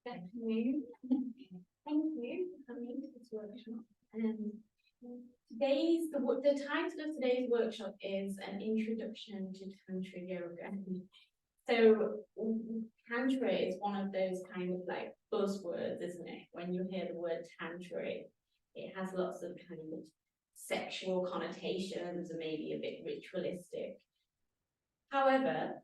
Thank you. Thank you for coming to this workshop. The title of today's workshop is an introduction to Tantra Yoga. So Tantra is one of those kind of like buzzwords, isn't it? When you hear the word Tantra, it has lots of kind of sexual connotations and maybe a bit ritualistic. However,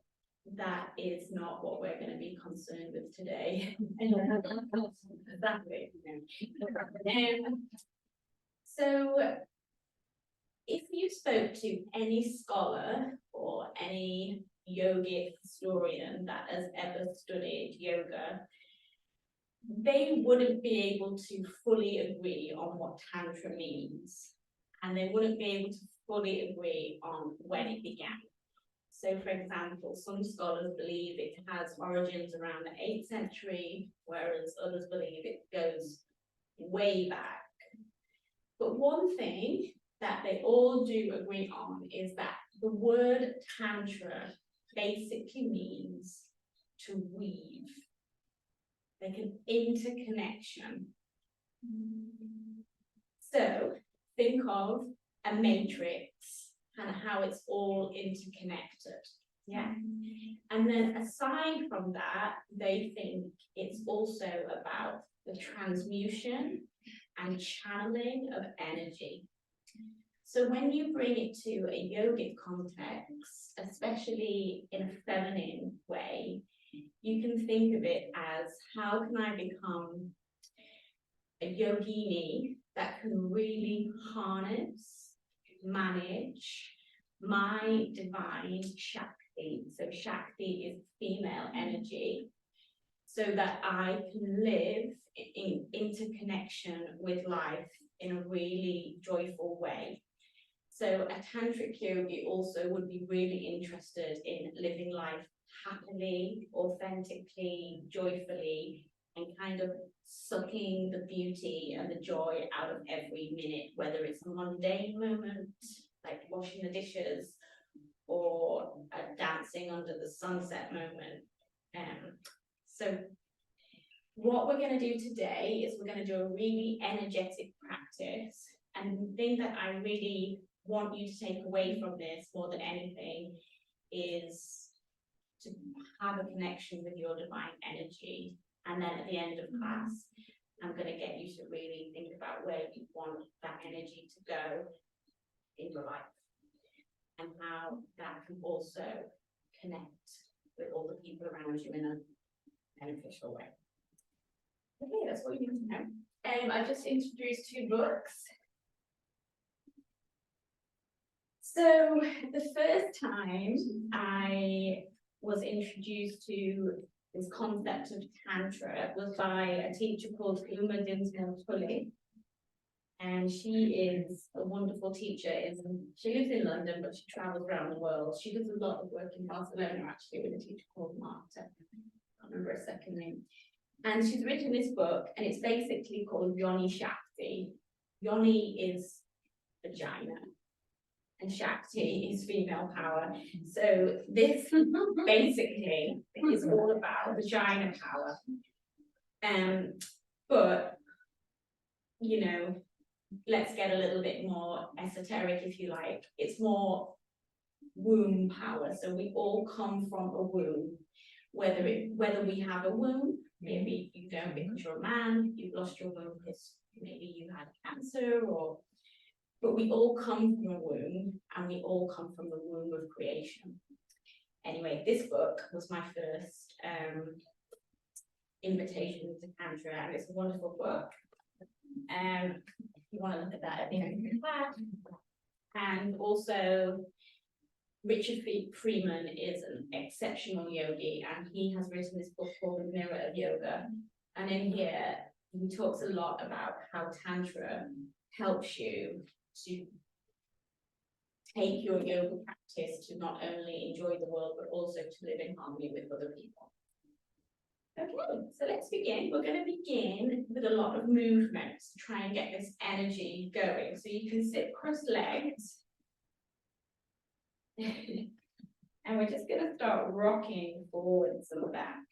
that is not what we're going to be concerned with today. Exactly. So if you spoke to any scholar or any yogic historian that has ever studied yoga, they wouldn't be able to fully agree on what Tantra means, and they wouldn't be able to fully agree on when it began. So, for example, some scholars believe it has origins around the 8th century, whereas others believe it goes way back. But one thing that they all do agree on is that the word Tantra basically means to weave, like an interconnection. So, think of a matrix and how it's all interconnected. Yeah. And then aside from that, they think it's also about the transmutation and channeling of energy. So when you bring it to a yogic context, especially in a feminine way, you can think of it as, how can I become a yogini that can really harness, manage my divine Shakti. So Shakti is female energy, so that I can live in interconnection with life in a really joyful way. So a tantric yogi also would be really interested in living life happily, authentically, joyfully, and kind of sucking the beauty and the joy out of every minute, whether it's a mundane moment, like washing the dishes, or a dancing under the sunset moment. So what we're going to do today is we're going to do a really energetic practice. And the thing that I really want you to take away from this more than anything is to have a connection with your divine energy. And then at the end of class, I'm going to get you to really think about where you want that energy to go in your life, and how that can also connect with all the people around you in a beneficial way. Okay, that's what you need to know. I just introduced 2 books. So the first time I was introduced to this concept of Tantra was by a teacher called Uma Dinsmore Tully. And she is a wonderful teacher. She lives in London, but she travels around the world. She does a lot of work in Barcelona, actually, with a teacher called Marta. I can't remember her second name. And she's written this book, and it's basically called Yoni Shakti. Yoni is vagina, and Shakti is female power. So this basically is all about vagina power. But, you know, let's get a little bit more esoteric, if you like. It's more womb power. So we all come from a womb, whether we have a womb. Maybe you don't because you're a man, you've lost your womb because maybe you had cancer, but we all come from a womb, and we all come from the womb of creation. Anyway, this book was my first invitation to Tantra, and it's a wonderful book. If you want to look at that at the end of the class. And also, Richard Freeman is an exceptional yogi, and he has written this book called The Mirror of Yoga. And in here, he talks a lot about how Tantra helps you to take your yoga practice to not only enjoy the world, but also to live in harmony with other people. Okay, so let's begin. We're going to begin with a lot of movements to try and get this energy going. So you can sit cross-legged. And we're just going to start rocking forwards and back.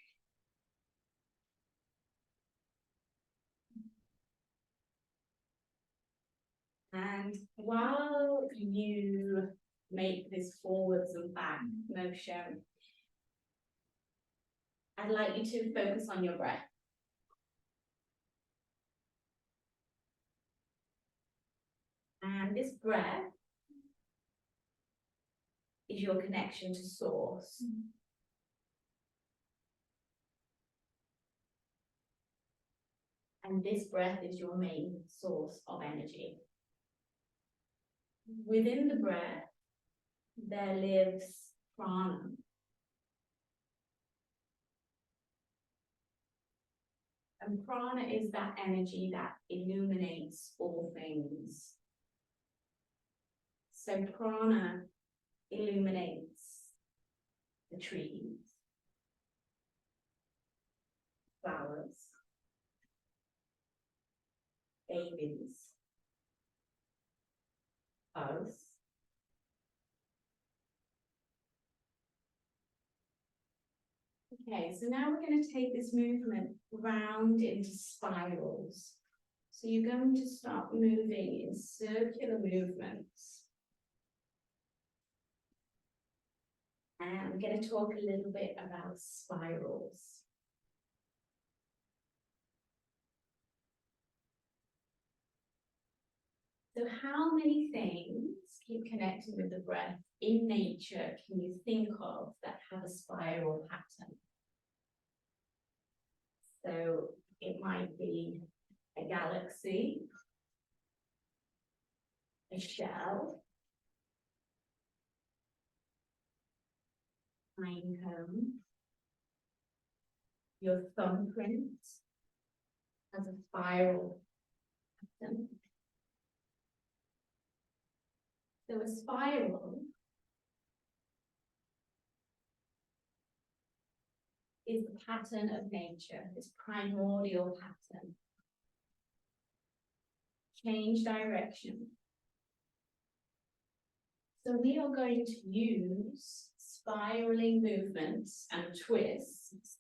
And while you make this forwards and back motion, I'd like you to focus on your breath. And this breath is your connection to source. And this breath is your main source of energy. Within the breath, there lives prana. And prana is that energy that illuminates all things. So prana illuminates the trees, flowers, babies, us. Okay, so now we're going to take this movement round into spirals. So you're going to start moving in circular movements. And I'm going to talk a little bit about spirals. So how many things, keep connecting with the breath, in nature can you think of that have a spiral pattern? So it might be a galaxy, a shell, pine cone, your thumbprint has a spiral pattern. So a spiral is the pattern of nature, this primordial pattern. Change direction. So we are going to use spiraling movements and twists,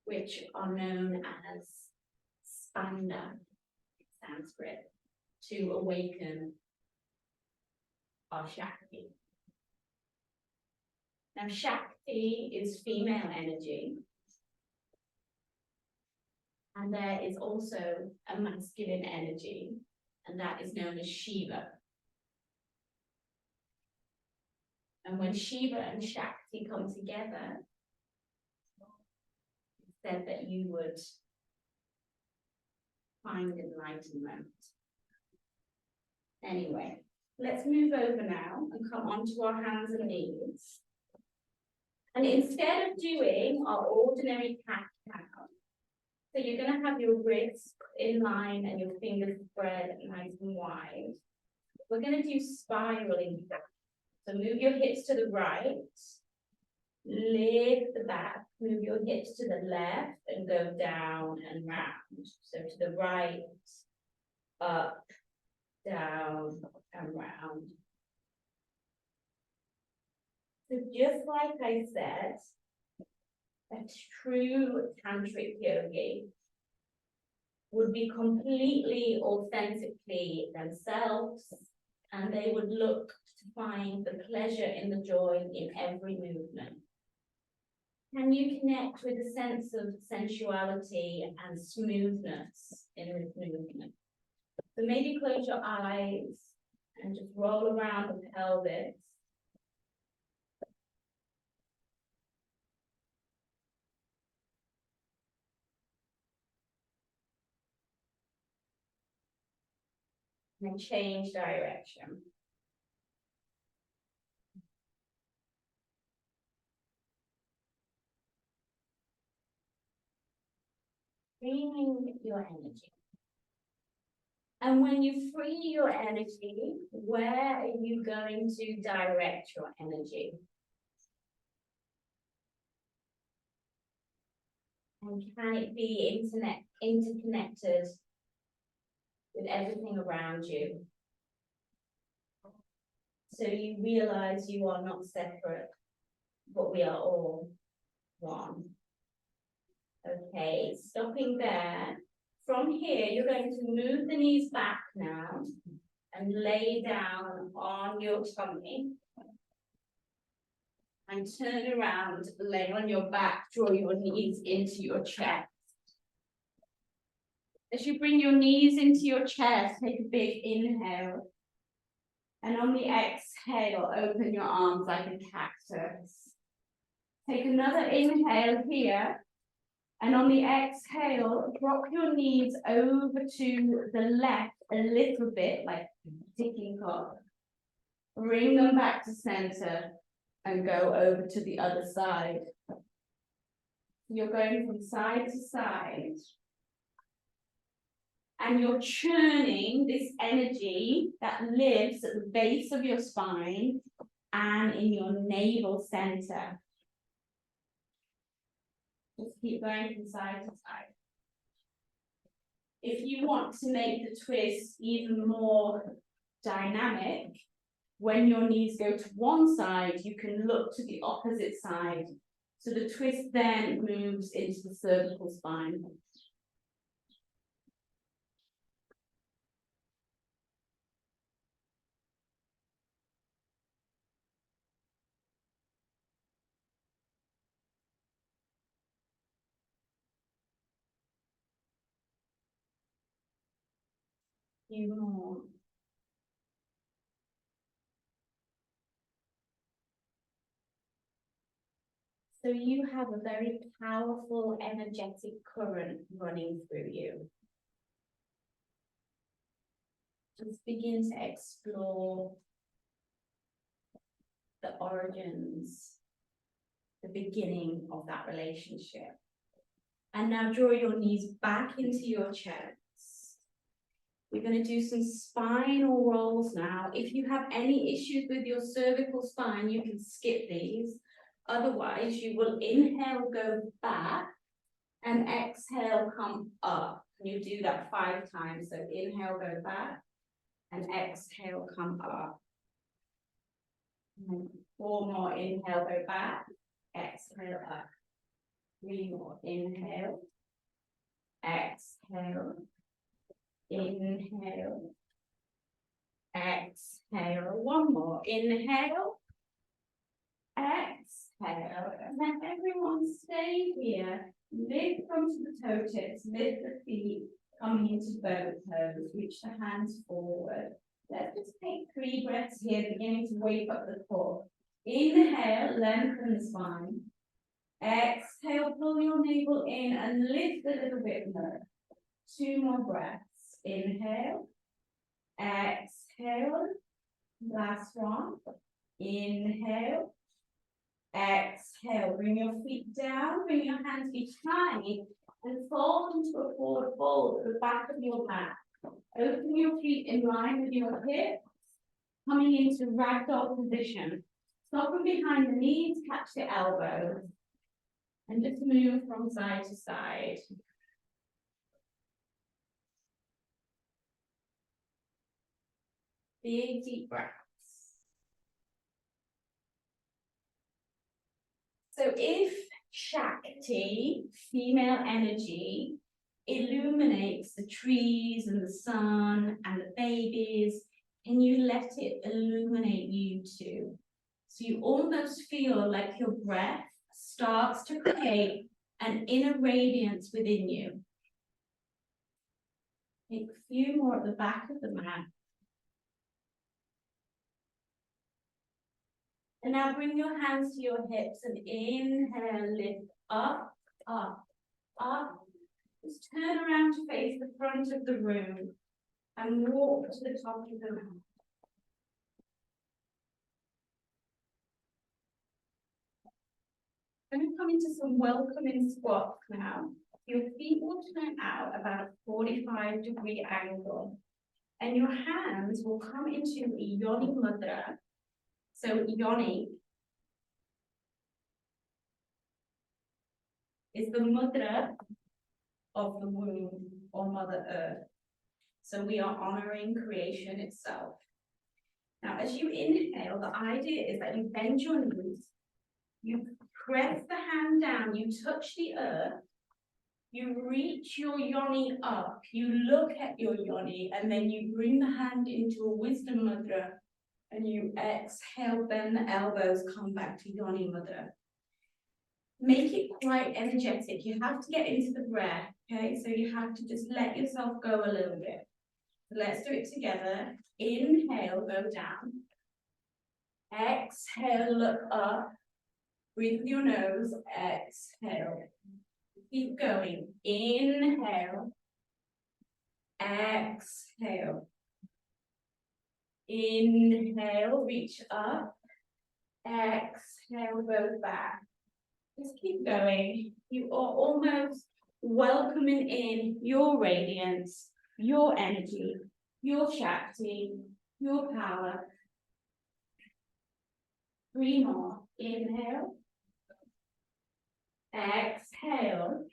which are known as spanda in Sanskrit, to awaken our Shakti. Now, Shakti is female energy, and there is also a masculine energy, and that is known as Shiva. And when Shiva and Shakti come together, it's said that you would find enlightenment. Anyway, let's move over now and come onto our hands and knees. And instead of doing our ordinary cat-cow, so you're going to have your wrists in line and your fingers spread nice and wide. We're going to do spiraling cat. So move your hips to the right, lift the back, move your hips to the left and go down and round. So to the right, up, down and round. So just like I said, a true tantric yogi would be completely authentically themselves, and they would look to find the pleasure and the joy in every movement. Can you connect with a sense of sensuality and smoothness in this movement? So maybe close your eyes and just roll around the pelvis. And change direction. Freeing your energy. And when you free your energy, where are you going to direct your energy? And can it be interconnected with everything around you? So you realize you are not separate, but we are all one. Okay, stopping there. From here, you're going to move the knees back now and lay down on your tummy. And turn around, lay on your back, draw your knees into your chest. As you bring your knees into your chest, take a big inhale. And on the exhale, open your arms like a cactus. Take another inhale here. And on the exhale, drop your knees over to the left a little bit, like ticking clock. Bring them back to center and go over to the other side. You're going from side to side. And you're churning this energy that lives at the base of your spine and in your navel center. Just keep going from side to side. If you want to make the twist even more dynamic, when your knees go to one side, you can look to the opposite side. So the twist then moves into the cervical spine. Few more. So you have a very powerful, energetic current running through you. Just begin to explore the origins, the beginning of that relationship. And now draw your knees back into your chest. We're going to do some spinal rolls now. If you have any issues with your cervical spine, you can skip these. Otherwise, you will inhale, go back, and exhale, come up. You do that 5 times. So inhale, go back, and exhale, come up. And 4 more, inhale, go back, exhale, up. 3 more, inhale, exhale, inhale, exhale. 1 more, inhale, exhale, and then everyone stay here. Lift onto the toe tips, lift the feet, coming into boat pose, reach the hands forward. Let's just take 3 breaths here, beginning to wake up the core. Inhale, lengthen the spine. Exhale, pull your navel in and lift a little bit more. 2 more breaths. Inhale, exhale, last one. Inhale, exhale, bring your feet down, bring your hands behind and fold into a forward fold at the back of your mat. Open your feet in line with your hips, coming into ragdoll position. Soften behind the knees, catch the elbows, and just move from side to side. Big deep breaths. So if Shakti, female energy, illuminates the trees and the sun and the babies, can you let it illuminate you too? So you almost feel like your breath starts to create an inner radiance within you. Take a few more at the back of the mat. And now bring your hands to your hips and inhale, lift up, up, up. Just turn around to face the front of the room and walk to the top of the mat. I'm going to come into some welcoming squats now. Your feet will turn out about a 45-degree angle. And your hands will come into a yoni mudra. So yoni is the mudra of the womb or Mother Earth. So we are honoring creation itself. Now, as you inhale, the idea is that you bend your knees, you press the hand down, you touch the earth, You reach your yoni up, you look at your yoni, and then you bring the hand into a wisdom mudra, and you exhale, bend the elbows, come back to yoni mudra. Make it quite energetic. You have to get into the breath, okay? So you have to just let yourself go a little bit. Let's do it together. Inhale, go down. Exhale, look up. Breathe with your nose. Exhale. Keep going. Inhale. Exhale. Inhale, reach up. Exhale, go back. Just keep going. You are almost welcoming in your radiance, your energy, your Shakti, your power. 3 more. Inhale. Exhale.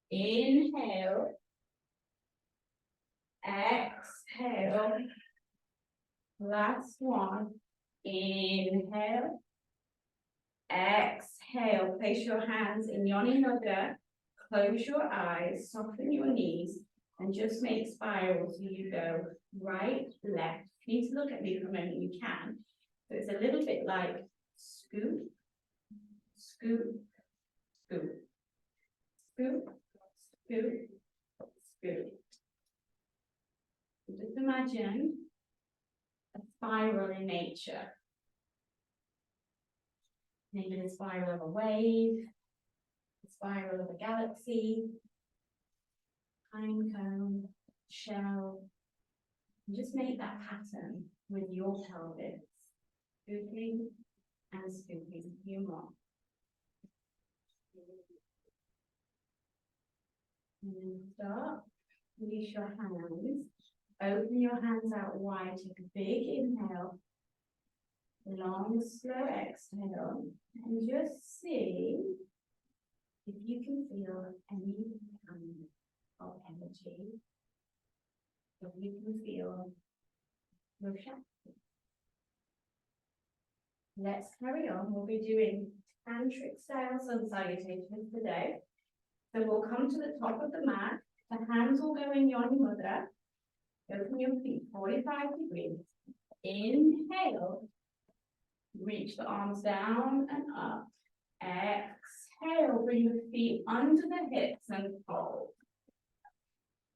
Inhale. Exhale. Last one. Inhale. Exhale. Place your hands in yoni mudra. Close your eyes. Soften your knees. And just make spirals. So you go right, left. If you need to look at me for a moment, you can. So it's a little bit like scoop, scoop, scoop, scoop, scoop, scoop. Just imagine a spiral in nature. Maybe the spiral of a wave, the spiral of a galaxy, pine cone, shell. And just make that pattern with your pelvis. Scooping and scooping. A few more. And then stop. Release your hands. Open your hands out wide. Take a big inhale. Long, slow exhale. And just see if you can feel any kind of energy. If you can feel your Shakti. Let's carry on. We'll be doing tantric style sun salutations today. So we'll come to the top of the mat. The hands will go in yoni mudra. Open your feet 45 degrees. Inhale. Reach the arms down and up. Exhale. Bring the feet under the hips and fold.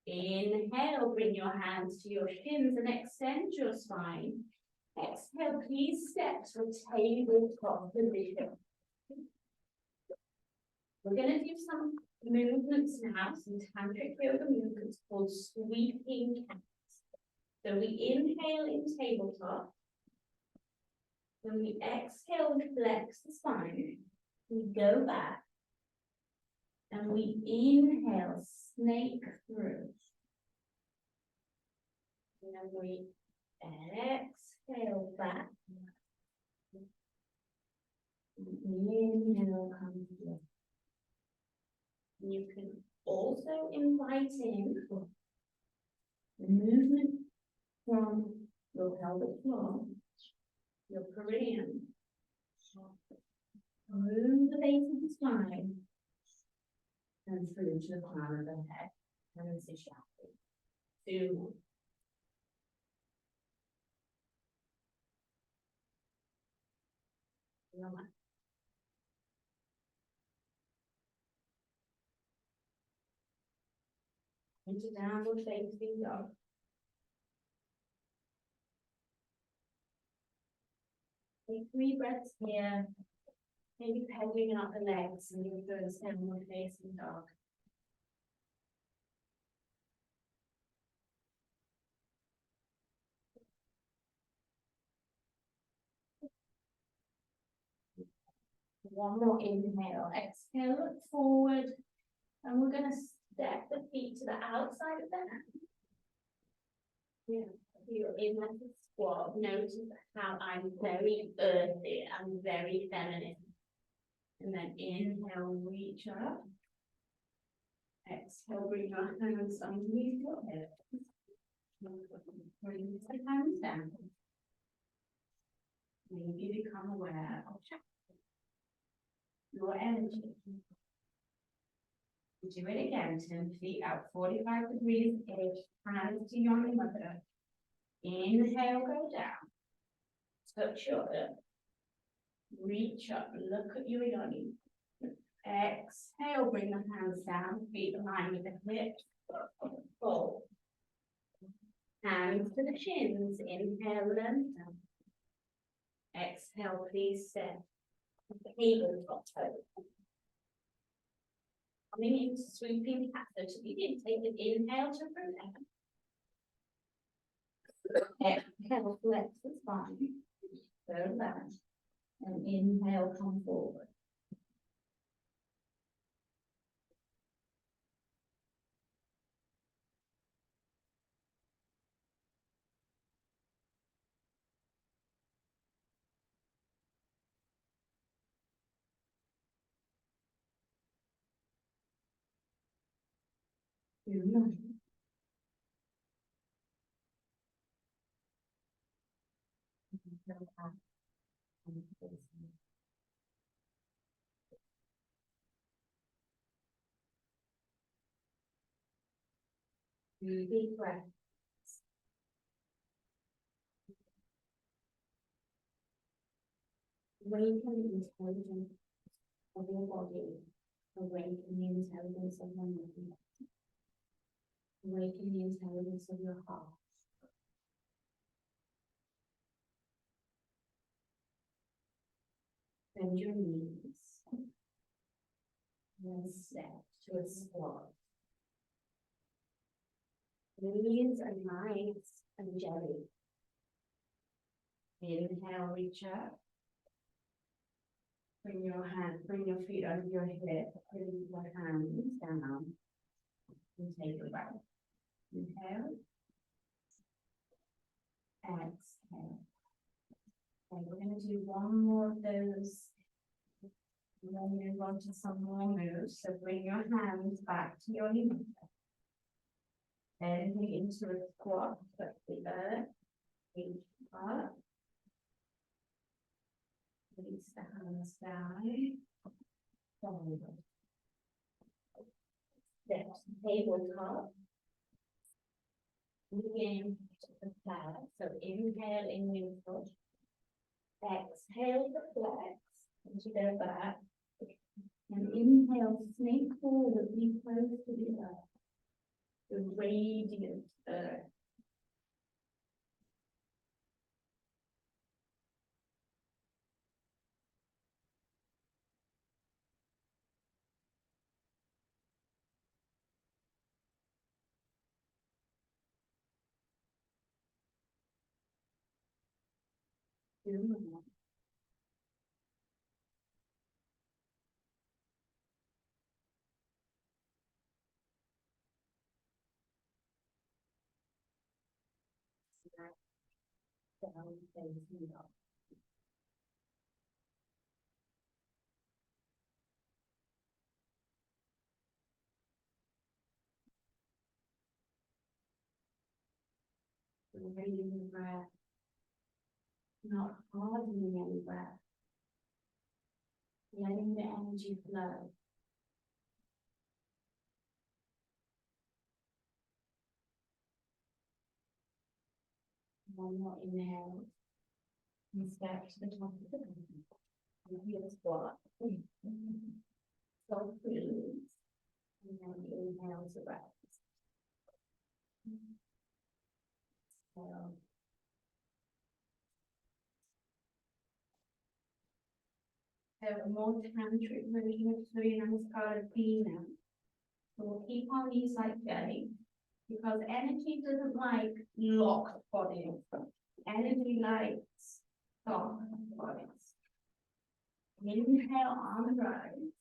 Inhale. Bring your hands to your shins and extend your spine. Exhale. Please step to a tabletop position. We're going to do some movements now, some tantric yoga movements called sweeping cats. So we inhale in tabletop. When we exhale, we flex the spine. We go back. And we inhale, snake through. And then we exhale back. Inhale, come through. You can also invite in the movement from your pelvic floor, your perineum. Move the base of the spine and through to the crown of the head. And it's a Shakti. 2 more. Into downward facing dog. Take 3 breaths here. Maybe pedaling up the legs and you go to downward facing dog. One more inhale. Exhale, look forward. And we're going to step the feet to the outside of the hand. You're in like a squat. Notice how I'm very earthy. I'm very feminine. And then inhale, reach up. Exhale, bring your hands underneath your hips. Bring the hands down. Maybe become aware of Shakti, your energy. Do it again, turn feet out 45 degrees ish, hands to your mother. Inhale, go down. Touch your hip. Reach up, look at your yoni. Exhale, bring the hands down, feet aligned with the hips. Fold. Hands to the shins. Inhale, lengthen. Exhale, please step. Tabletop pose. Coming into sweeping cat. So to begin, take an inhale to protect. Exhale, flex the spine. Go back. And inhale, come forward. Deep breath. Awaken the intelligence of your body. Awaken the intelligence of your mind. Awaken the intelligence of your heart. Bend your knees. And step to a squat. Knees and nice and jelly. Inhale, reach up. Bring your feet under your hip. Bring your hands down. And take a breath. Inhale. Exhale. Okay, we're going to do one more of those. And then move on to some more moves. So bring your hands back to your knees. Bending into a squat, touch the earth, reach up. Release the hands down. Forward. Step to tabletop. Begin to the flat. So inhale in neutral. Exhale to flex. And to go back. And inhale, snake forward, be close to the earth. The radiant earth. Down, facing up. Breathing the breath, not hardening any breath, letting the energy flow. One more inhale, and step to the top of the body. And heel squat. So please, and then inhale to rest. So a more tantric version of Surya Namaskar now. So we'll keep our knees like jelly, because energy doesn't like locked bodies. Energy likes soft bodies. Inhale, arms rise.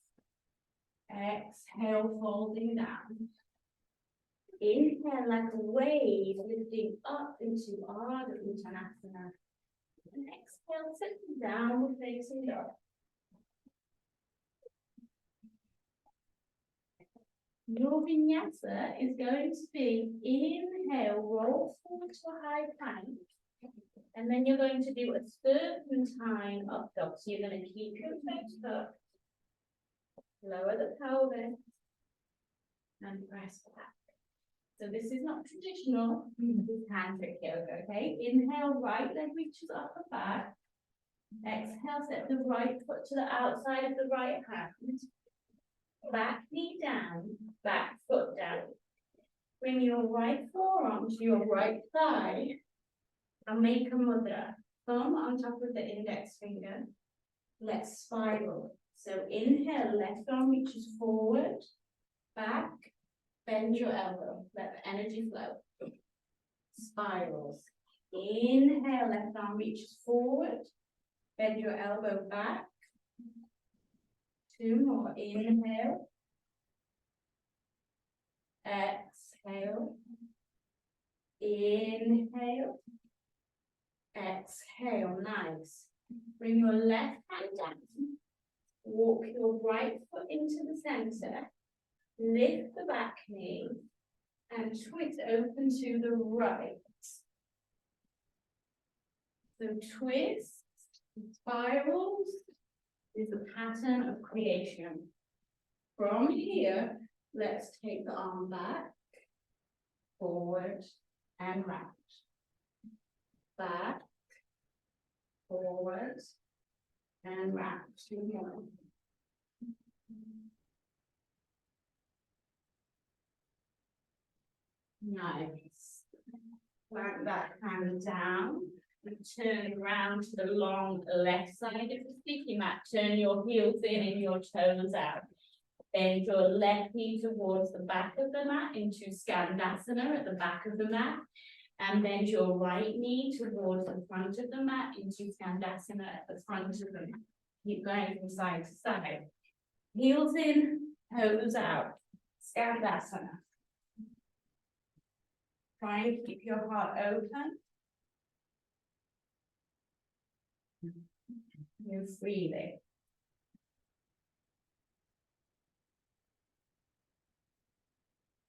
Exhale, folding down. Inhale like a wave, lifting up into Ardha Uttanasana. And exhale, sitting down, facing up. Your vinyasa is going to be inhale, roll forward to a high plank. And then you're going to do a serpentine up dog. So you're going to keep your toes tucked. Lower the pelvis. and press back. So this is not traditional, this is tantric yoga, okay? Inhale, right leg reaches up and back. Exhale, step the right foot to the outside of the right hand. Back knee down, back foot down. Bring your right forearm to your right thigh and make a mudra. Thumb on top of the index finger. Let's spiral. So inhale, left arm reaches forward, back, bend your elbow, let the energy flow. Spirals. Inhale, left arm reaches forward, bend your elbow back. 2 more. Inhale. Exhale. Inhale. Exhale. Nice. Bring your left hand down. Walk your right foot into the center. Lift the back knee and twist open to the right. So twist, spirals is a pattern of creation. From here, let's take the arm back, forward and round. Back, forward and round. 2 more. Nice. Plant that hand down. And turn around to the long left side of the sticky mat. Turn your heels in and your toes out. Bend your left knee towards the back of the mat into skandasana at the back of the mat. And bend your right knee towards the front of the mat into skandasana at the front of the mat. Keep going from side to side. Heels in, toes out. Skandasana. Try and keep your heart open. Move freely.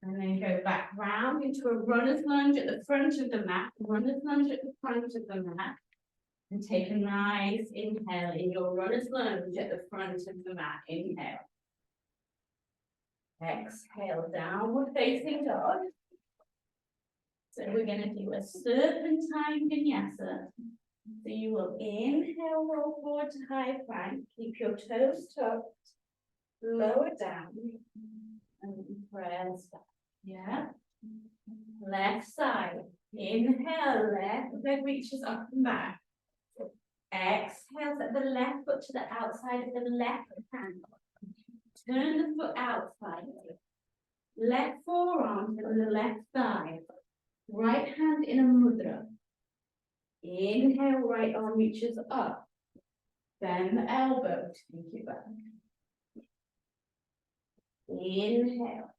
And then go back round into a runner's lunge at the front of the mat. Runner's lunge at the front of the mat. And take a nice inhale in your runner's lunge at the front of the mat. Inhale. Exhale, downward facing dog. So we're going to do a serpentine vinyasa. So you will inhale, roll forward to high plank. Keep your toes tucked. Lower down. And press back. Yeah. Left side. Inhale, left leg reaches up and back. Exhale, set the left foot to the outside of the left hand. Turn the foot outside. Left forearm to the left thigh. Right hand in a mudra. Inhale, right arm reaches up. Bend the elbow, take it back. Inhale.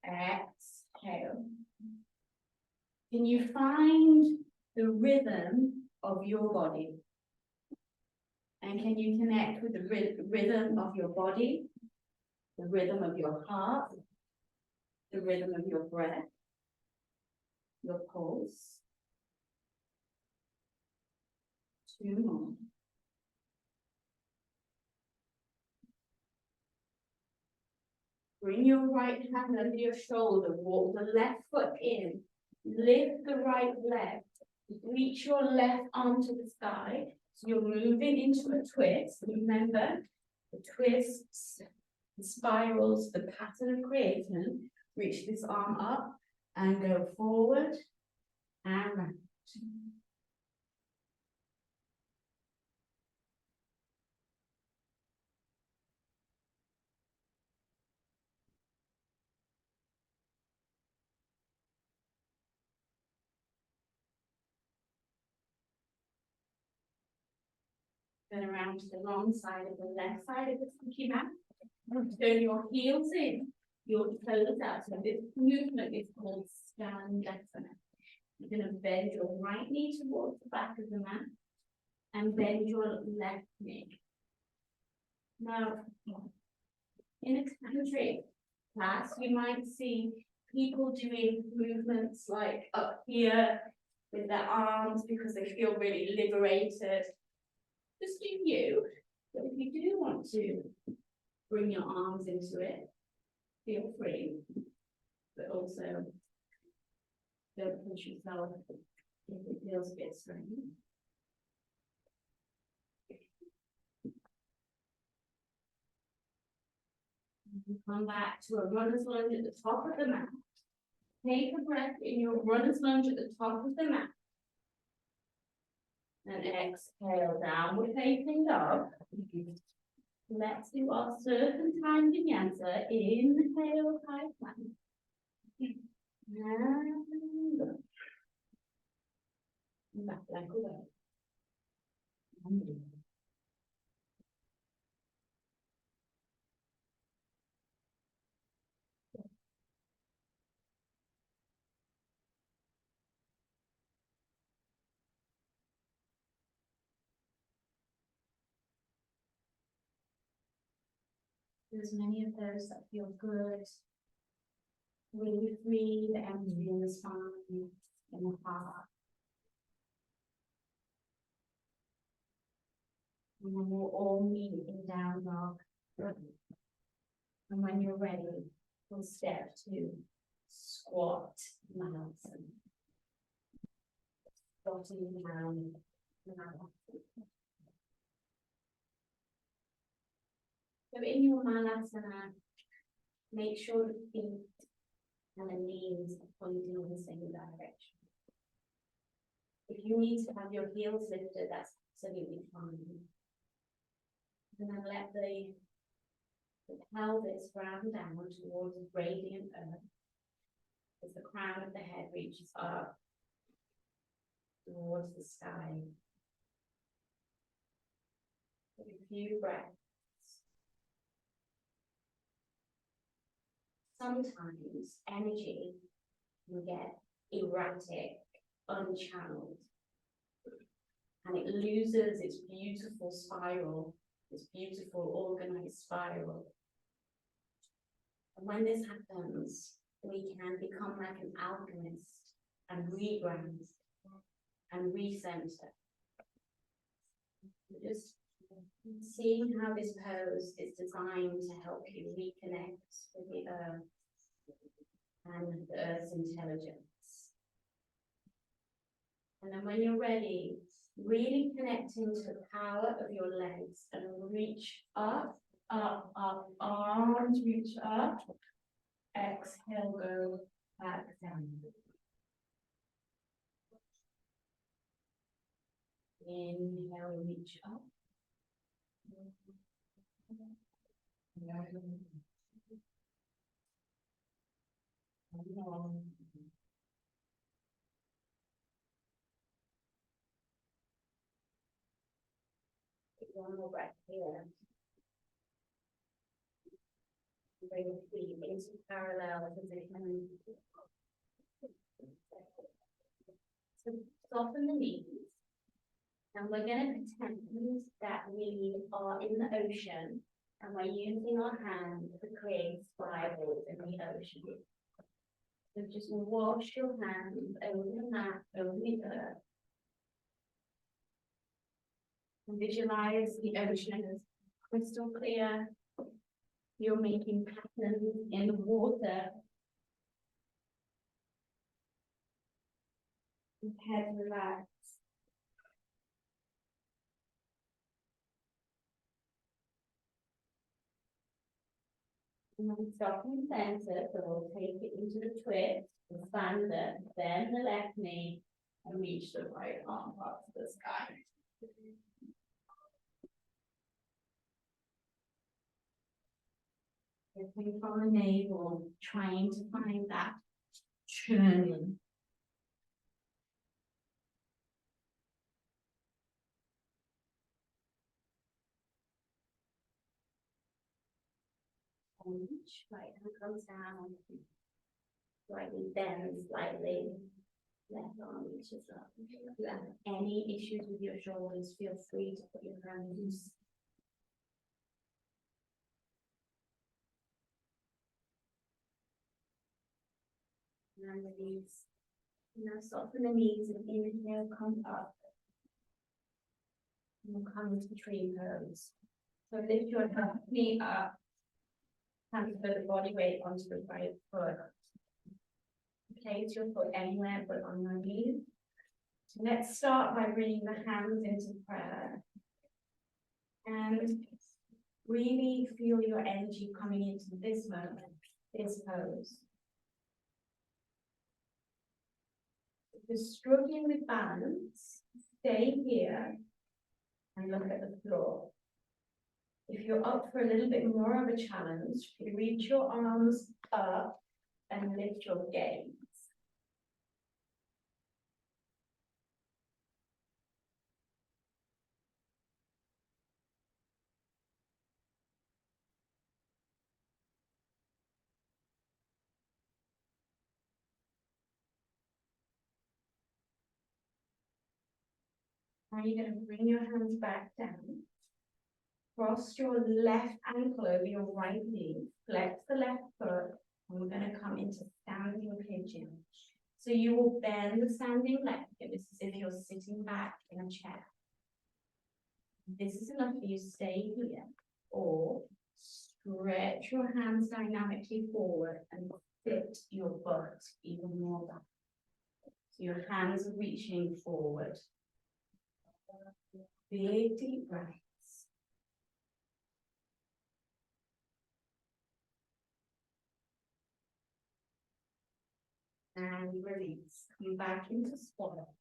Exhale. Can you find the rhythm of your body? And can you connect with the rhythm of your body, the rhythm of your heart, the rhythm of your breath, your pulse? 2 more. Bring your right hand under your shoulder, walk the left foot in, lift the right leg, reach your left arm to the sky. So you're moving into a twist. Remember, the twists, the spirals, the pattern of creation. Reach this arm up and go forward and round. Then around to the wrong side of the left side of the sticky mat. Turn your heels in, your toes out. So this movement is called skandasana. You're going to bend your right knee towards the back of the mat and bend your left knee. Now, in a tantric class, you might see people doing movements like up here with their arms because they feel really liberated. Just do you, but if you do want to bring your arms into it, feel free, but also don't push yourself if it feels a bit strange. Come back to a runner's lunge at the top of the mat. Take a breath in your runner's lunge at the top of the mat. And exhale, downward facing dog. Let's do our serpentine vinyasa. Inhale, high plank. And up. Back leg away. There's many of those that feel good, really free, the energy in the spine, in the heart. And then we'll all meet in down dog. And when you're ready, we'll step to squat Malasana. Squatting down Malasana. So in your Malasana, make sure the feet and the knees are pointing in the same direction. If you need to have your heels lifted, that's absolutely fine. And then let the pelvis ground down towards radiant earth as the crown of the head reaches up towards the sky. Take a few breaths. Sometimes energy can get erratic, unchanneled, and it loses its beautiful spiral, its beautiful organized spiral. And when this happens, we can become like an alchemist and reground and recenter. Just seeing how this pose is designed to help you reconnect with the earth and the earth's intelligence. And then when you're ready, really connecting to the power of your legs and reach up, up, up, arms reach up. Exhale, go back down. Inhale, reach up. One more breath here. Bring the feet into parallel position. So soften the knees. And we're going to pretend that we are in the ocean and we're using our hands to create spirals in the ocean. So just wash your hands over the mat, over the earth. And visualize the ocean as crystal clear. You're making patterns in the water. Head relaxed. And then stop in the center, so we'll take it into the twist, expand it, bend the left knee, and reach the right arm up to the sky. Lifting from the navel, trying to find that churning. Right hand comes down, slightly bends slightly, left arm reaches up. If you have any issues with your shoulders, feel free to put your hands. And release. Now soften the knees and inhale, come up. And we'll come into tree pose. So lift your knee up. Transfer the body weight onto the right foot. Place your foot anywhere but on your knee. So let's start by bringing the hands into prayer. And really feel your energy coming into this moment, this pose. If you're struggling with balance, stay here and look at the floor. If you're up for a little bit more of a challenge, you reach your arms up and lift your gaze. Now you're going to bring your hands back down. Cross your left ankle over your right knee. Flex the left foot. And we're going to come into standing pigeon. So you will bend the standing leg. This is if you're sitting back in a chair. This is enough for you to stay here. Or stretch your hands dynamically forward and fit your butt even more back. So your hands are reaching forward. Big deep breaths. And release. Come back into squat.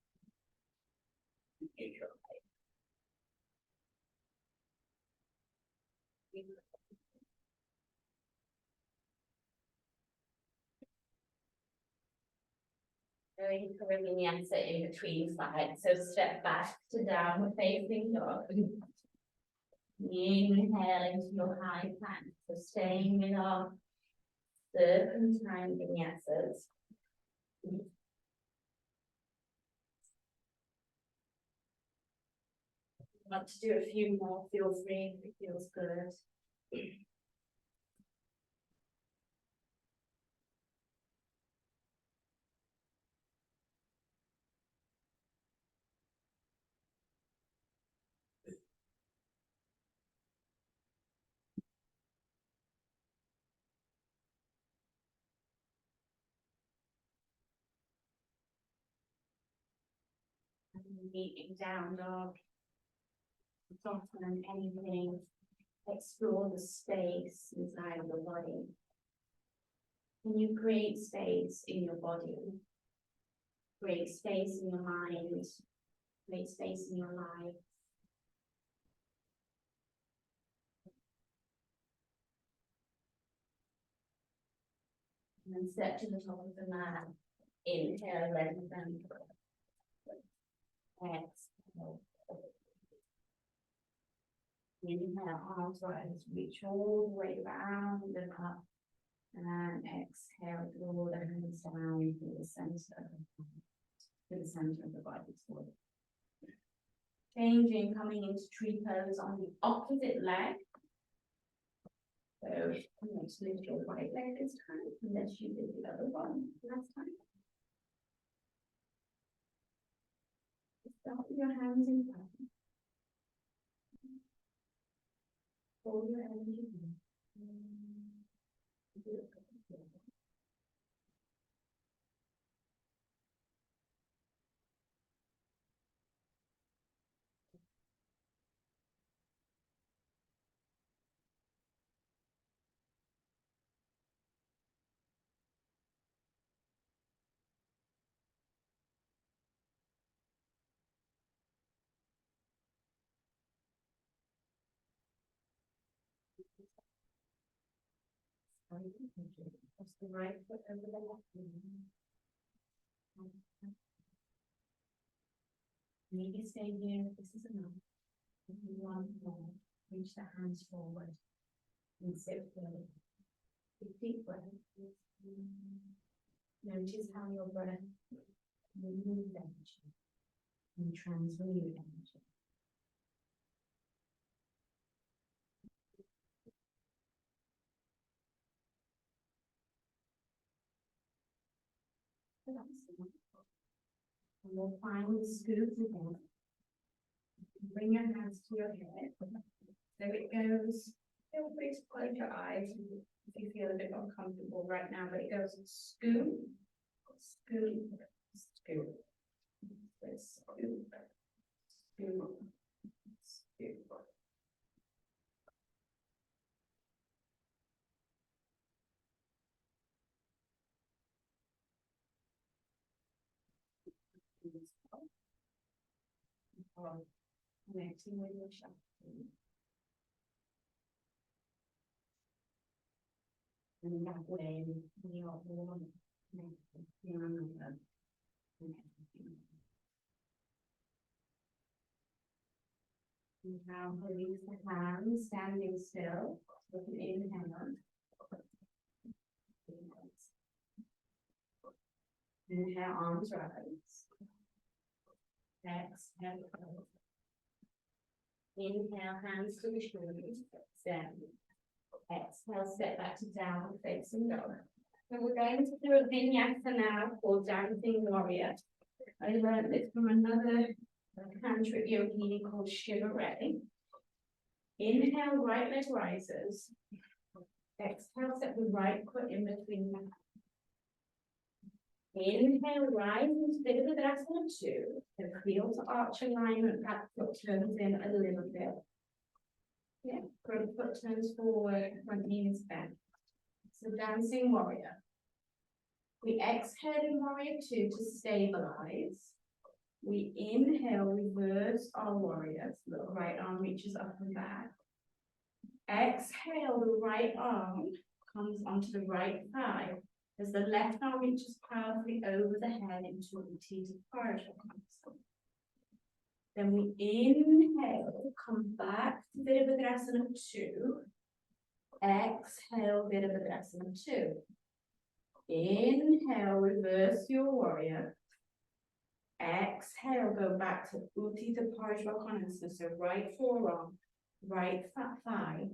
Going for a vinyasa in between sides. So step back to downward facing dog. Inhale into your high plank. So staying with our serpentine vinyasas. Want to do a few more, feel free if it feels good. Meeting down dog. Soften anything. Explore the space inside of the body. Can you create space in your body? Create space in your mind. Create space in your life. And then step to the top of the mat. Inhale, lengthen. Exhale. Inhale, arms rise, reach all the way around and up. And exhale, draw the hands down to the center of the body. Changing, coming into tree pose on the opposite leg. So let's lift your right leg this time, unless you did the other one last time. Start with your hands in front. Hold your energy. Press the right foot over the left knee. Maybe stay here if this is enough. One more. Reach the hands forward and sit forward. Take deep breath. Notice how your breath removes energy and transmute energy. And we'll find the scoop again. Bring your hands to your head. So it goes feel free to close your eyes if you feel a bit uncomfortable right now, but it goes scoop, scoop, scoop, scoop, scoop, scoop. Connecting with your Shakti. And that way, we are all now release the hands, standing still, with an inhale. Inhale, arms rise. Exhale. Inhale, hands to the shoulders, stand. Exhale, step back to down facing dog. And we're going to do a vinyasa now called Dancing Warrior. I learned this from another Tantra yogini called Shiva Reddy. Inhale, right leg rises. Exhale, step the right foot in between the hands. Inhale, rise into virabhadrasana 2. And feel to arch alignment, back foot turns in a little bit. Yeah, front foot turns forward, front knee is bent. So Dancing Warrior. We exhale in Warrior 2 to stabilize. We inhale, reverse our warrior. So the right arm reaches up and back. Exhale, the right arm comes onto the right thigh as the left arm reaches powerfully over the head into Utthita Parasvakonasana. Then we inhale, come back to Virabhadrasana 2. Exhale, Virabhadrasana 2. Inhale, reverse your warrior. Exhale, go back to Utthita Parasvakonasana. So right forearm, right thigh,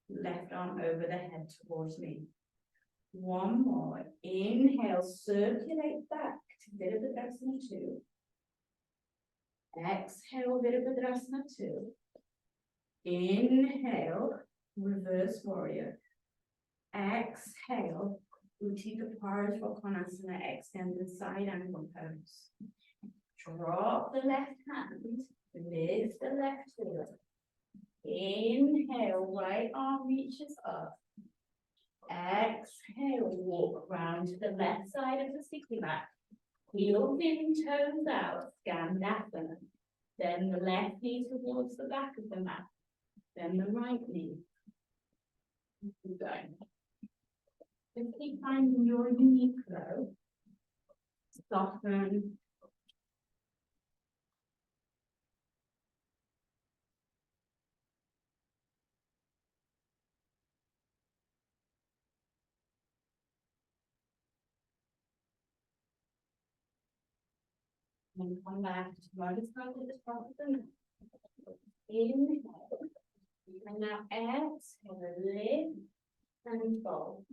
left arm over the head towards me. One more. Inhale, circulate back to Virabhadrasana 2. Exhale, Virabhadrasana 2. Inhale, reverse warrior. Exhale, Utthita Parasvakonasana, extended side angle pose. Drop the left hand, lift the left heel. Inhale, right arm reaches up. Exhale, walk round to the left side of the sticky mat. Heels in, toes out, Skandasana. Then the left knee towards the back of the mat. Then the right knee. Keep going. Just keep finding your unique flow. Soften. And come back to right side of the top of the mat. Inhale. And now exhale, lift and fold.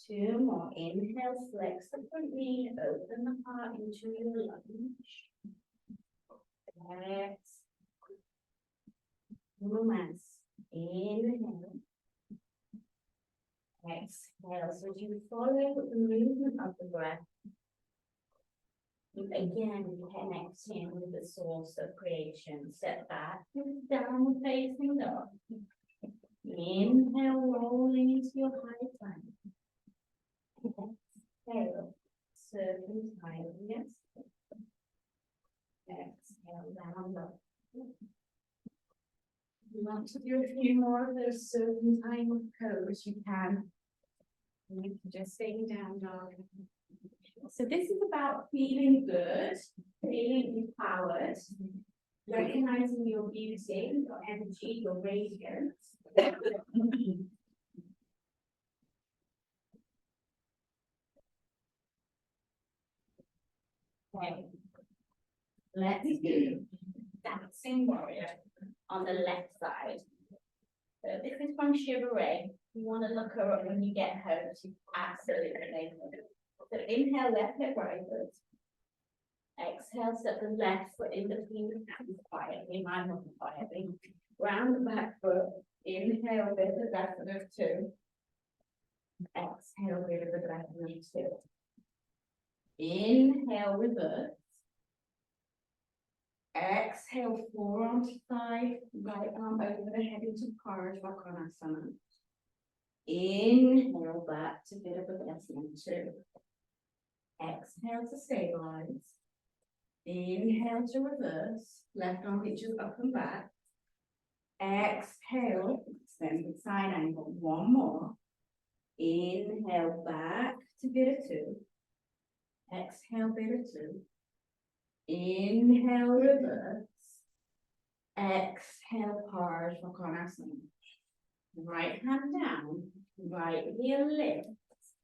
2 more. Inhale, flex the front knee, open the heart into your lunge. Exhale. Romance. Inhale. Exhale. So as you follow the movement of the breath, you again connecting with the source of creation. Step back, down facing dog. Inhale, rolling into your high plank. Exhale, serpentine, yes. Exhale, down dog. You want to do a few more of those serpentine pose, you can. And you can just stay down dog. So this is about feeling good, feeling empowered, recognizing your beauty, your energy, your radiance. Okay, let's do Dancing Warrior on the left side. So this is from Shiva Ray. You want to look her up when you get home. She's absolutely amazing. So inhale, left leg rises. Exhale, step the left foot in between the hands quietly, mine wasn't quietly. Round the back foot, Inhale, virabhadrasana 2. Exhale, virabhadrasana 2. Inhale, reverse. Exhale, forearm to thigh, right arm over the head into virabhadrasana. Inhale back to virabhadrasana 2. Exhale to stabilize. Inhale to reverse. Left arm reaches up and back. Exhale, extended side angle. One more. Inhale back to Vira 2. Exhale, Vira 2. Inhale, reverse. Exhale, virabhadrasana. Right hand down, right heel lifts.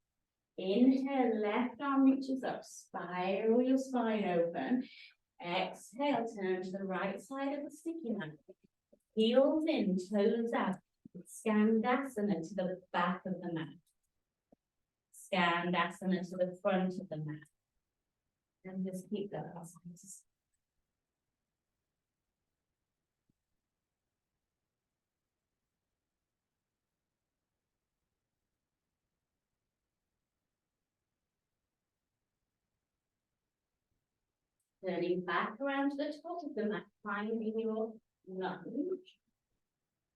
Inhale, left arm reaches up, spiral your spine open. Exhale, turn to the right side of the sticky mat. Heels in, toes out. Skandasana to the back of the mat. Skandasana to the front of the mat. And just keep that asanas. Turning back around to the top of the mat, finding your lunge.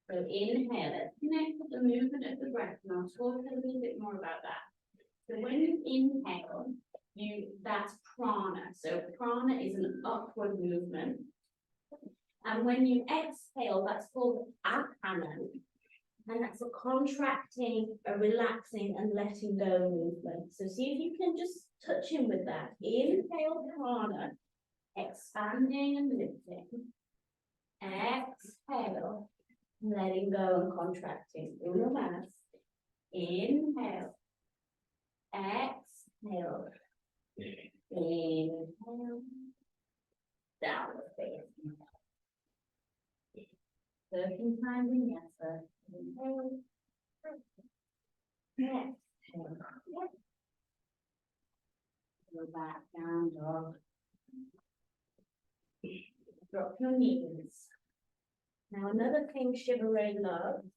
So inhale, let's connect with the movement of the breath, and I'll talk a little bit more about that. So when you inhale, that's prana. So prana is an upward movement. And when you exhale, that's called apana. And that's a contracting, a relaxing, and letting go movement. So see if you can just touch in with that. Inhale, prana, expanding and lifting. Exhale, letting go and contracting. Relax. Inhale. Exhale. Inhale. Downward facing. Tantra Vinyasa. Inhale. Exhale. Go back down dog. Drop your knees. Now another thing Shiva-Ray loves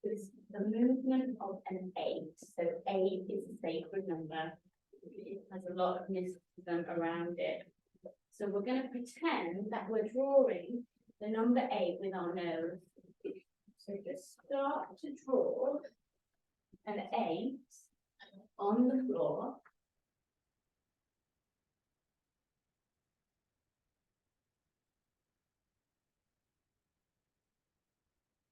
is the movement of an 8. So 8 is a sacred number. It has a lot of mysticism around it. So we're going to pretend that we're drawing the number 8 with our nose. So just start to draw an 8 on the floor.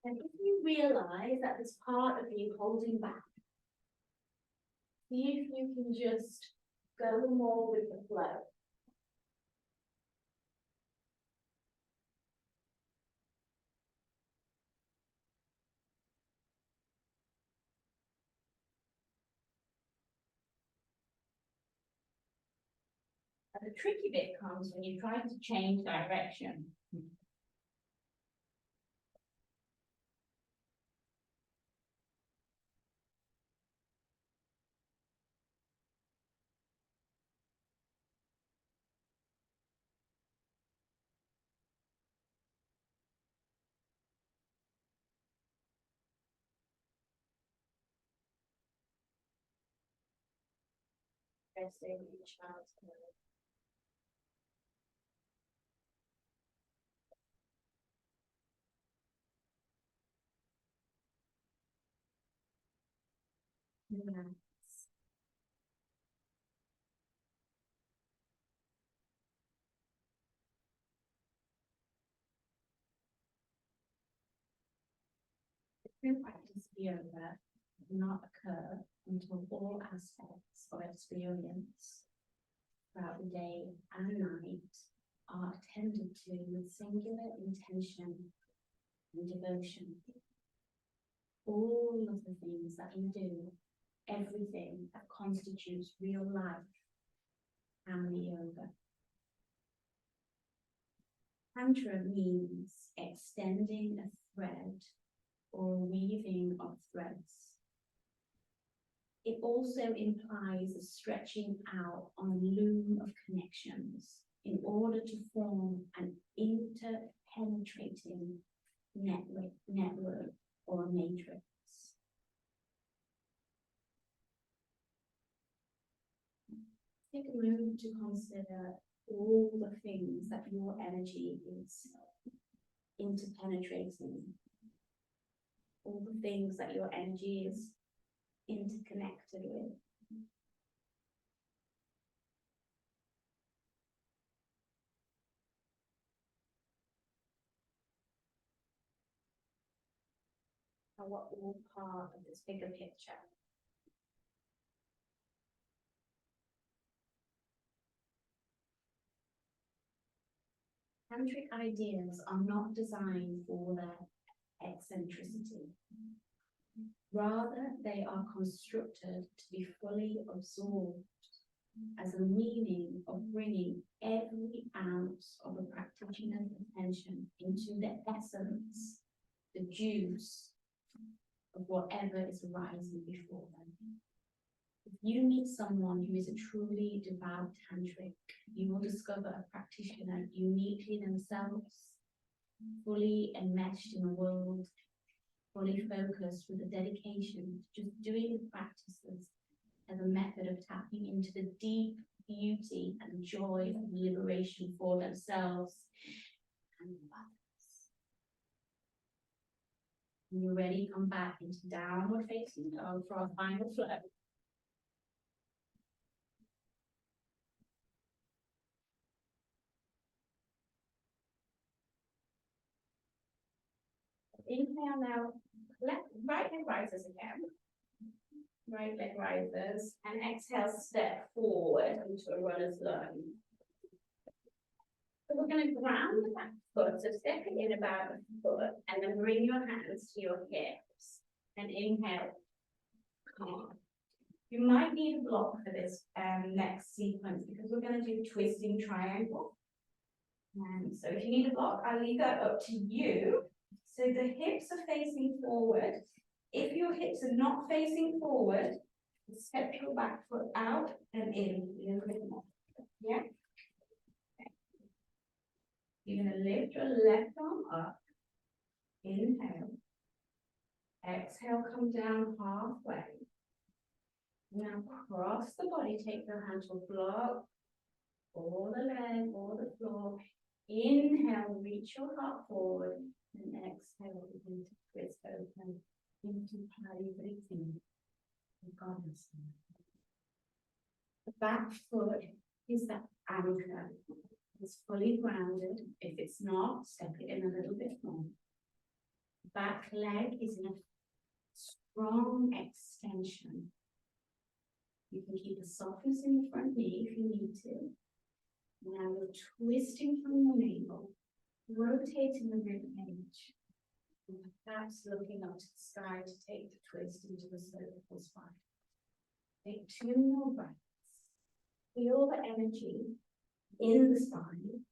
And if you realize that there's part of you holding back, see if you can just go more with the flow. And the tricky bit comes when you're trying to change direction. Resting in child's pose. Relax. True practice of yoga does not occur until all aspects of experience throughout the day and night are attended to with singular intention and devotion. All of the things that you do, everything that constitutes real life and the yoga. Tantra means extending a thread or weaving of threads. It also implies a stretching out on a loom of connections in order to form an interpenetrating network you to consider all the things that your energy is interpenetrating, all the things that your energy is interconnected with. And what all part of this bigger picture. Tantric ideas are not designed for their eccentricity. Rather, they are constructed to be fully absorbed as a meaning of bringing every ounce of a practitioner's attention into the essence, the juice of whatever is arising before them. If you meet someone who is a truly devout tantric, you will discover a practitioner uniquely themselves, fully enmeshed in the world, fully focused with a dedication to just doing the practices as a method of tapping into the deep beauty and joy of liberation for themselves and others. When you're ready, come back into downward facing dog for our final flow. Inhale now, right leg rises again. Right leg rises, and exhale, step forward into a runner's lunge. So we're going to ground the back foot, so stepping in about a foot, and then bring your hands to your hips, and inhale, come on. You might need a block for this next sequence, because we're going to do twisting triangle. So if you need a block, I'll leave that up to you. So the hips are facing forward. If your hips are not facing forward, step your back foot out and in a little bit more. Yeah? Okay. You're going to lift your left arm up. Inhale. Exhale, come down halfway. Now cross the body, take your hand to block, or the leg, or the floor. Inhale, reach your heart forward, and exhale, begin to twist open into virabhadrasana. The back foot is the anchor. It's fully grounded. If it's not, step it in a little bit more. Back leg is in a strong extension. You can keep a softness in the front knee if you need to. Now we're twisting from the navel, rotating the rib cage, and perhaps looking up to the sky to take the twist into the cervical spine. Take 2 more breaths. Feel the energy in the spine,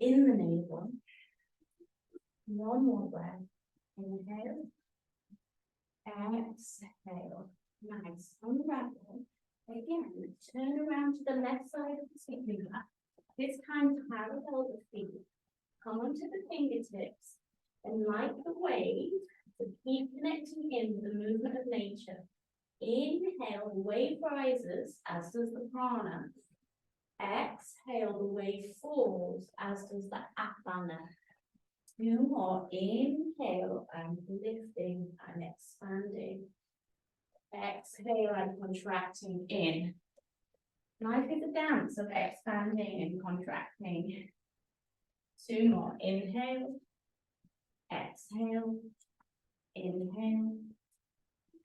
in the navel. 1 more breath. Inhale. Exhale. Nice. Unravel. Again, turn around to the left side of the sleeping mat. This time parallel the feet. Come onto the fingertips, and like the wave, so keep connecting in with the movement of nature. Inhale, the wave rises, as does the prana. Exhale, the wave falls, as does the asana. 2 more. Inhale, and lifting and expanding. Exhale and contracting in. Life is a dance of expanding and contracting. 2 more. Inhale. Exhale. Inhale.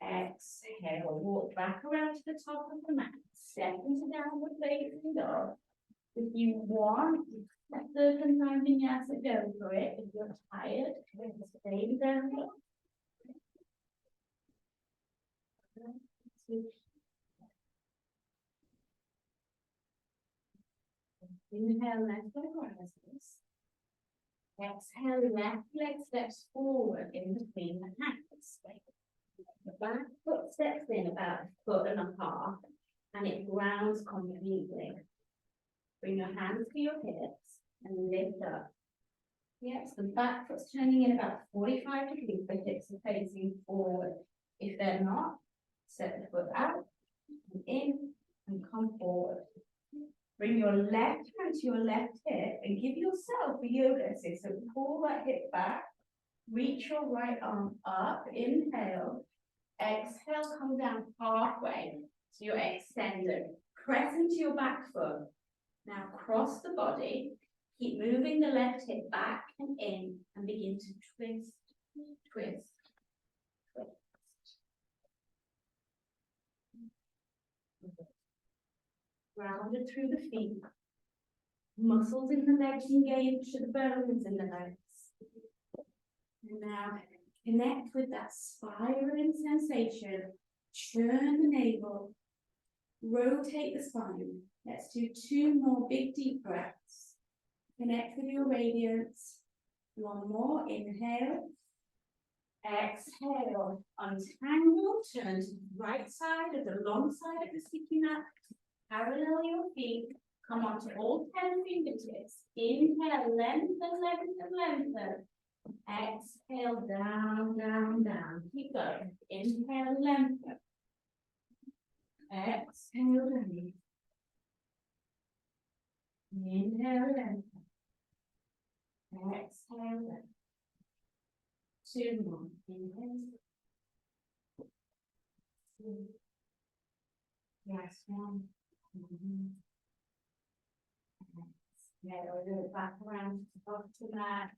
Exhale. Walk back around to the top of the mat. Step into downward facing dog. If you want, let the Tantra Vinyasa go for it. If you're tired, stay down. Inhale, left leg rises. Exhale, left leg steps forward in between the hands. The back foot steps in about 1.5 feet, and it grounds completely. Bring your hands to your hips and lift up. Yes, the back foot's turning in about 45 degrees, the hips are facing forward. If they're not, step the foot out and in and come forward. Bring your left hand to your left hip and give yourself a yoga assist. So pull that hip back, reach your right arm up, inhale, exhale, come down halfway. So you're extended. Press into your back foot. Now cross the body. Keep moving the left hip back and in and begin to twist, twist, twist. Grounded through the feet. Muscles in the legs engage to the bones in the legs. And now connect with that spiraling sensation. Turn the navel. Rotate the spine. Let's do 2 more big deep breaths. Connect with your radiance. 1 more. Inhale. Exhale. Untangle. Turn to the right side of the long side of the sticky mat. Parallel your feet. Come onto all 10 fingertips. Inhale, lengthen, lengthen, lengthen. Exhale, down, down, down. Keep going. Inhale, lengthen. Exhale, down. Inhale, lengthen. Exhale, lengthen. 2 more. Inhale. 2. Yes, 1. Exhale, go back around to the bottom mat.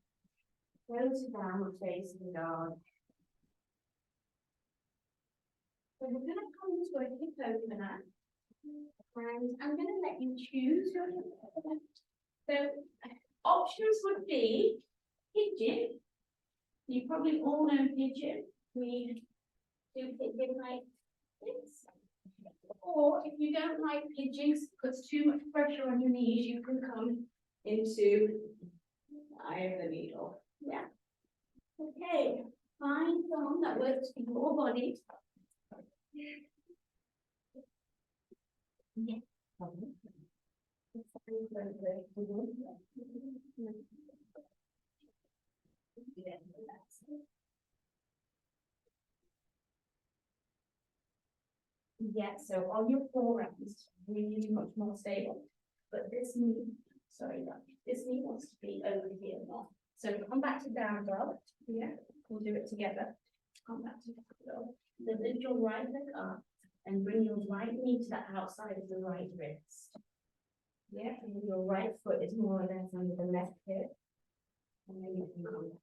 Go to downward facing dog. So we're going to come to a hip opener. And I'm going to let you choose your hip opener. So options would be pigeon. You probably all know pigeon. We do pigeon like this. Or if you don't like pigeons, puts too much pressure on your knees, you can come into eye of the needle. Yeah. Okay. Find one that works for your body. Yeah. Yeah, so on your forearms, really much more stable. But this knee, sorry, no, this knee wants to be over here now. So come back to down dog. Yeah, we'll do it together. Come back to down dog. Then lift your right leg up and bring your right knee to the outside of the right wrist. Yeah, and your right foot is more or less under the left hip. And then you can come back.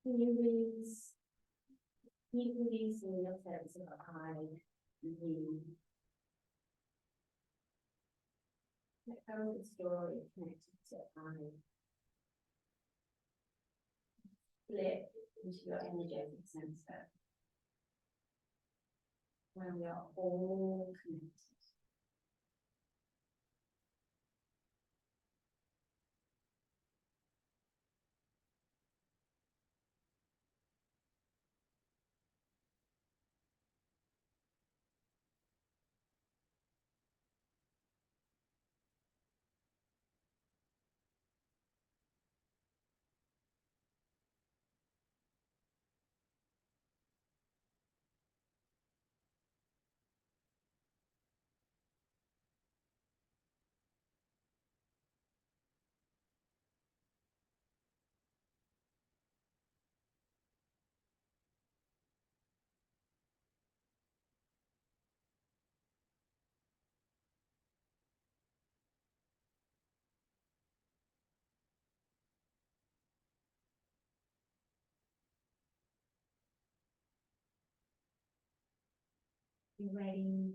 Can you release? Keep releasing your sense of I, you. How the story connected to I. Flip into your energetic center. Where we are all connected. you're ready,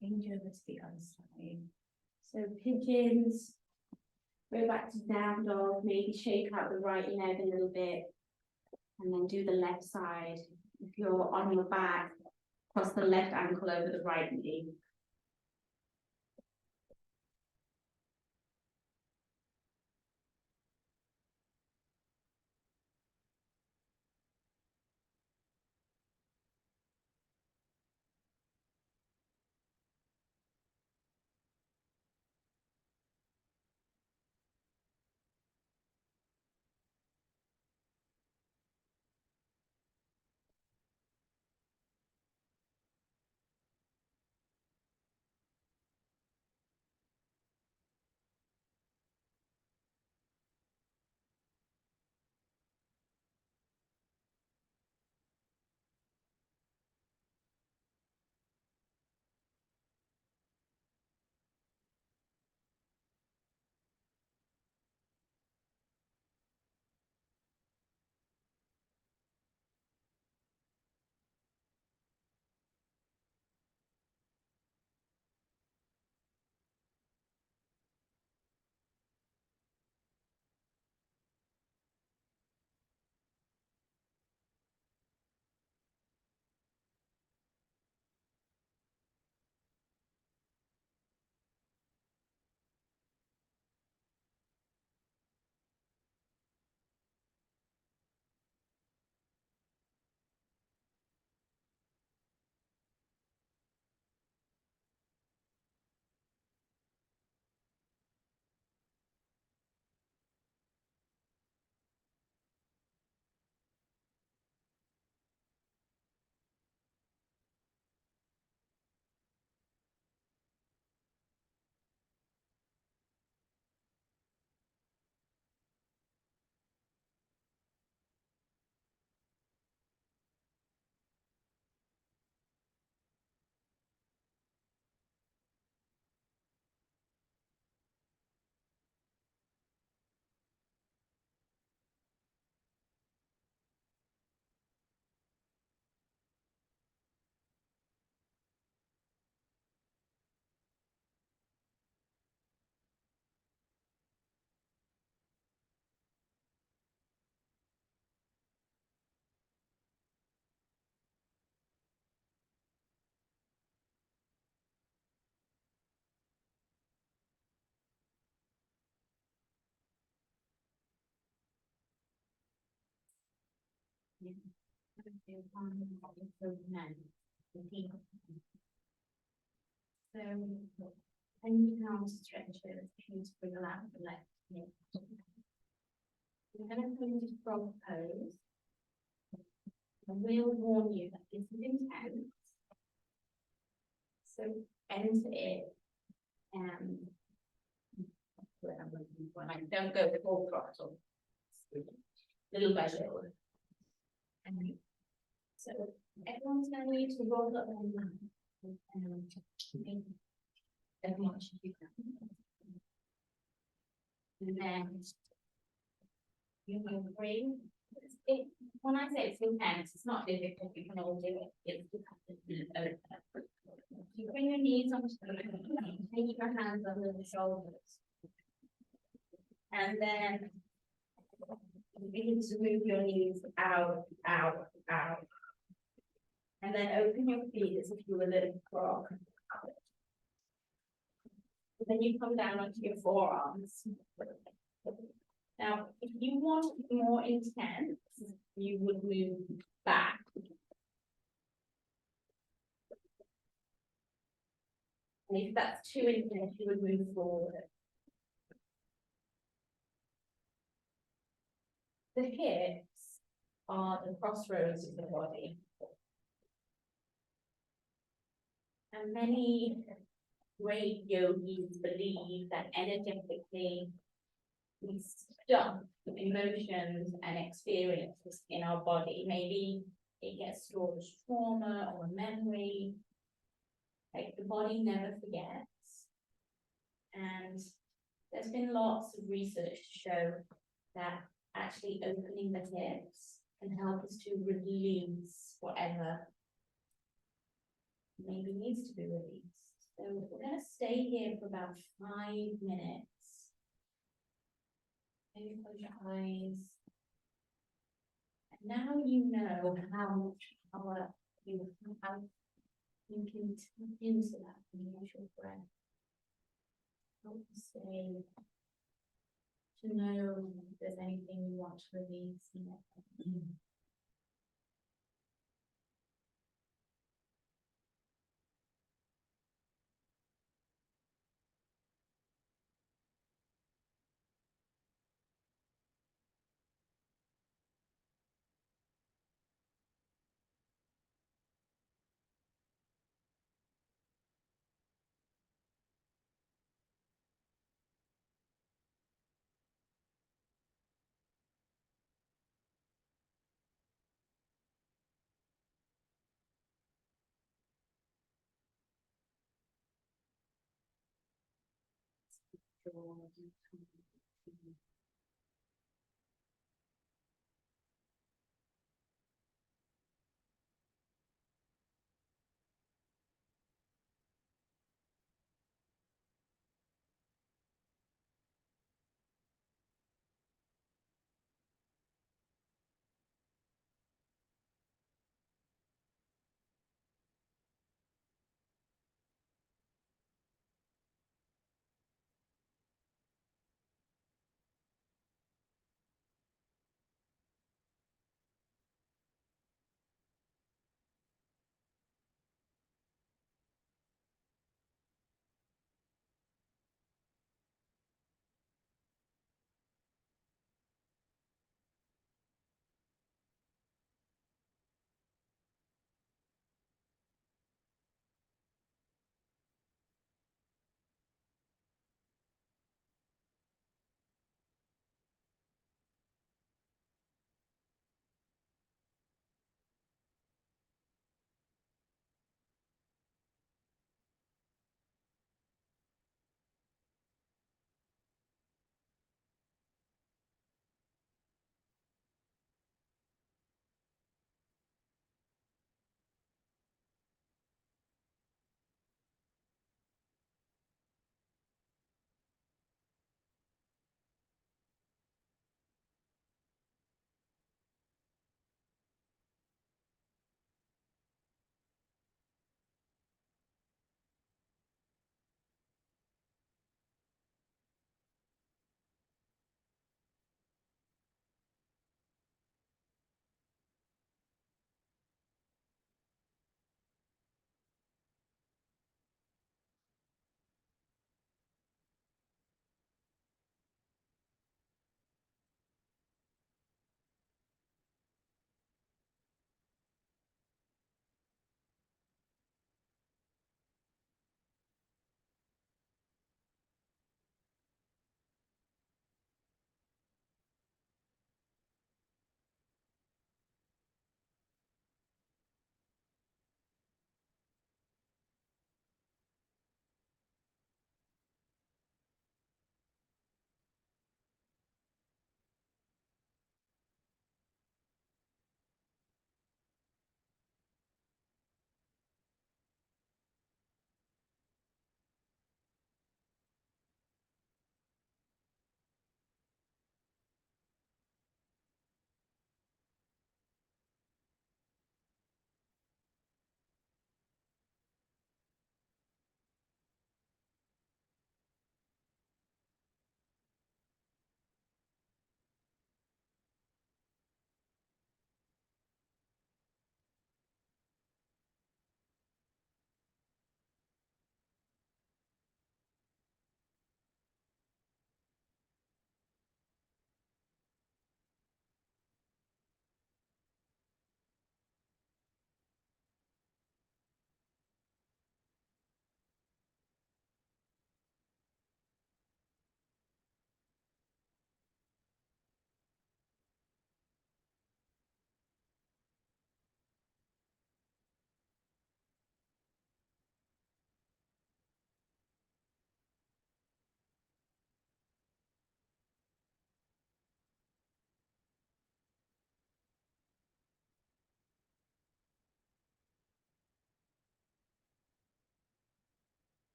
change over to the other side. So pigeons, go back to down dog, maybe shake out the right leg a little bit, and then do the left side. If you're on your back, cross the left ankle over the right knee. So, and you can also stretch it to bring out the left hip. We're going to come into frog pose. And we'll warn you that this is intense. So enter it. Don't go full throttle. Little by little. So everyone's going to need to roll up on as much as you can. And then you will bring it. When I say it's intense, it's not difficult, you can all do it. It's you bring your knees onto the ground, take your hands under the shoulders. And then you begin to move your knees out, out, out. And then open your feet as if you were a little frog. And then you come down onto your forearms. Now, if you want more intense, you would move back. And if that's too intense, you would move forward. The hips are the crossroads of the body. And many great yogis believe that energetically we stuff emotions and experiences in our body. Maybe it gets stored as trauma or memory. Like the body never forgets. And there's been lots of research to show that actually opening the hips can help us to release whatever maybe needs to be released. So we're going to stay here for about 5 minutes. Maybe close your eyes. And now you know how much power you have. You can tap into that and use your breath. Help you stay to know if there's anything you want to release in it.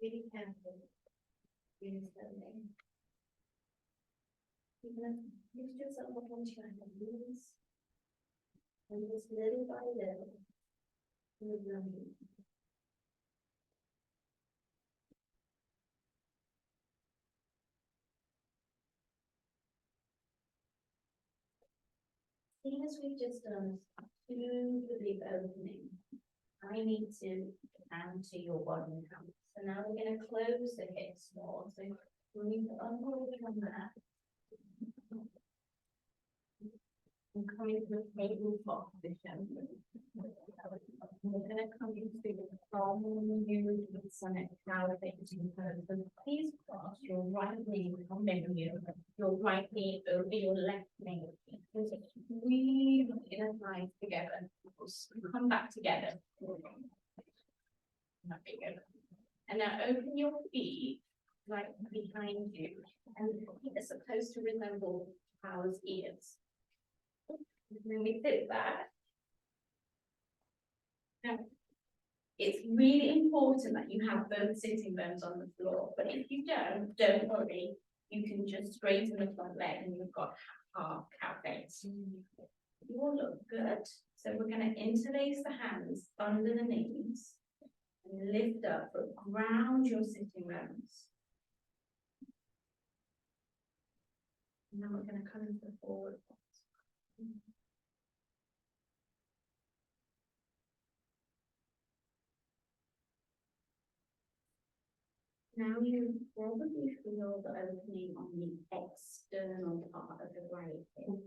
Really careful. Really slowly. You're going to lift yourself up onto your hands. And just little by little, move your knees. Seeing as we've just done to the big opening, I need to down to your bottom count. So now we're going to close the hips more. So when you unroll from that, I'm coming to a tabletop position. We're going to come into the from you virabhadrasana elevating pose. So please cross your right knee on you, your right knee over your left knee. Breathe in and line together. Come back together. And now open your feet right behind you, and the feet are supposed to resemble cow's ears. And then we sit back. Now, it's really important that you have both sitting bones on the floor, but if you don't worry. You can just straighten the front leg and you've got half cow face. You all look good. So we're going to interlace the hands under the knees and lift up, but ground your sitting bones. Now we're going to come into the forward fold. Now you probably feel the opening on the external part of the right hip.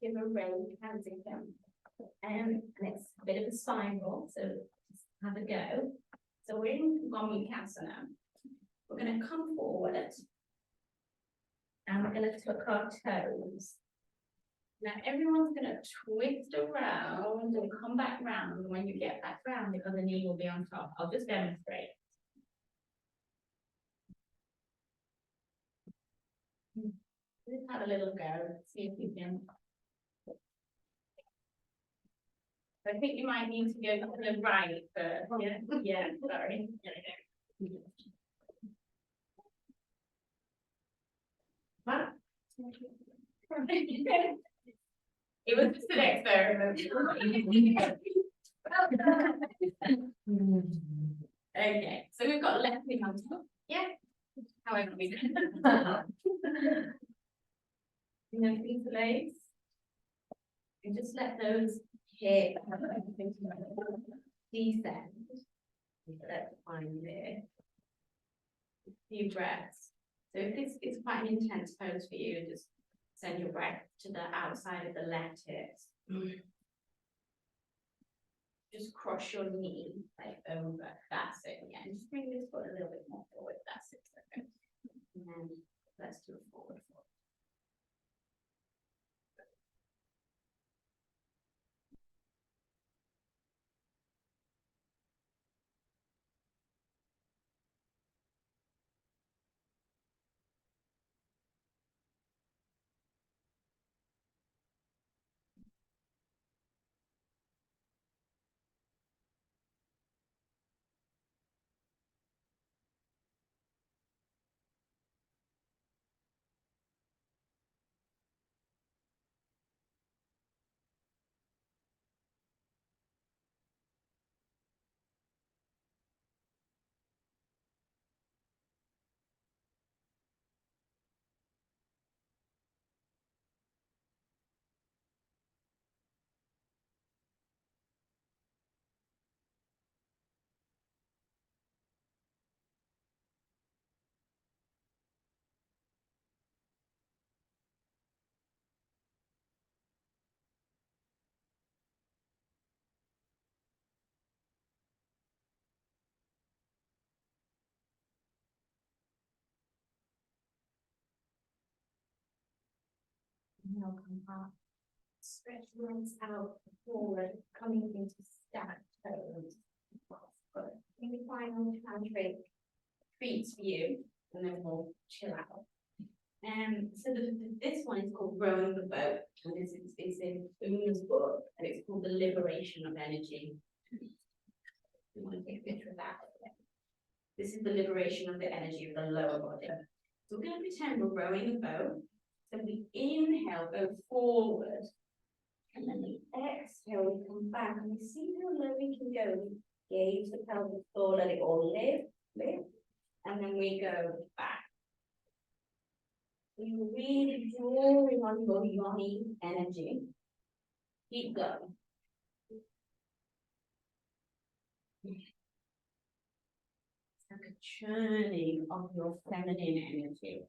Give a raise, hands again. And it's a bit of a spiral, so just have a go. So we're in virabhadrasana. We're going to come forward and we're going to tuck our toes. Now everyone's going to twist around and come back round. When you get back round, the other knee will be on top. I'll just demonstrate. Just have a little go, see if you can. I think you might need to go to the right first. Yeah, yeah, sorry. What? It was just an experiment. Okay, so we've got left knee on top. Yeah, however we do. And then feet to legs. And just let those hips descend. Let's find there. A few breaths. So if this is quite an intense pose for you, just send your breath to the outside of the left hip. Just cross your knee like over. That's it. Yeah, and just bring this foot a little bit more forward. That's it. Okay. And then let's do a forward fold. inhale, come up. Stretch arms out forward, coming into stacked toes. Maybe final tantric treats for you, and then we'll chill out. So this one is called Rowing the Boat, and it's in Una's book, and it's called The Liberation of Energy. You want to take a picture of that? This is the liberation of the energy of the lower body. So we're going to pretend we're rowing a boat. So we inhale, go forward, and then we exhale, we come back, and we see how low we can go. We gauge the pelvic floor, let it all lift, and then we go back. You're really drawing on your yoni energy. Keep going. It's like a churning of your feminine energy.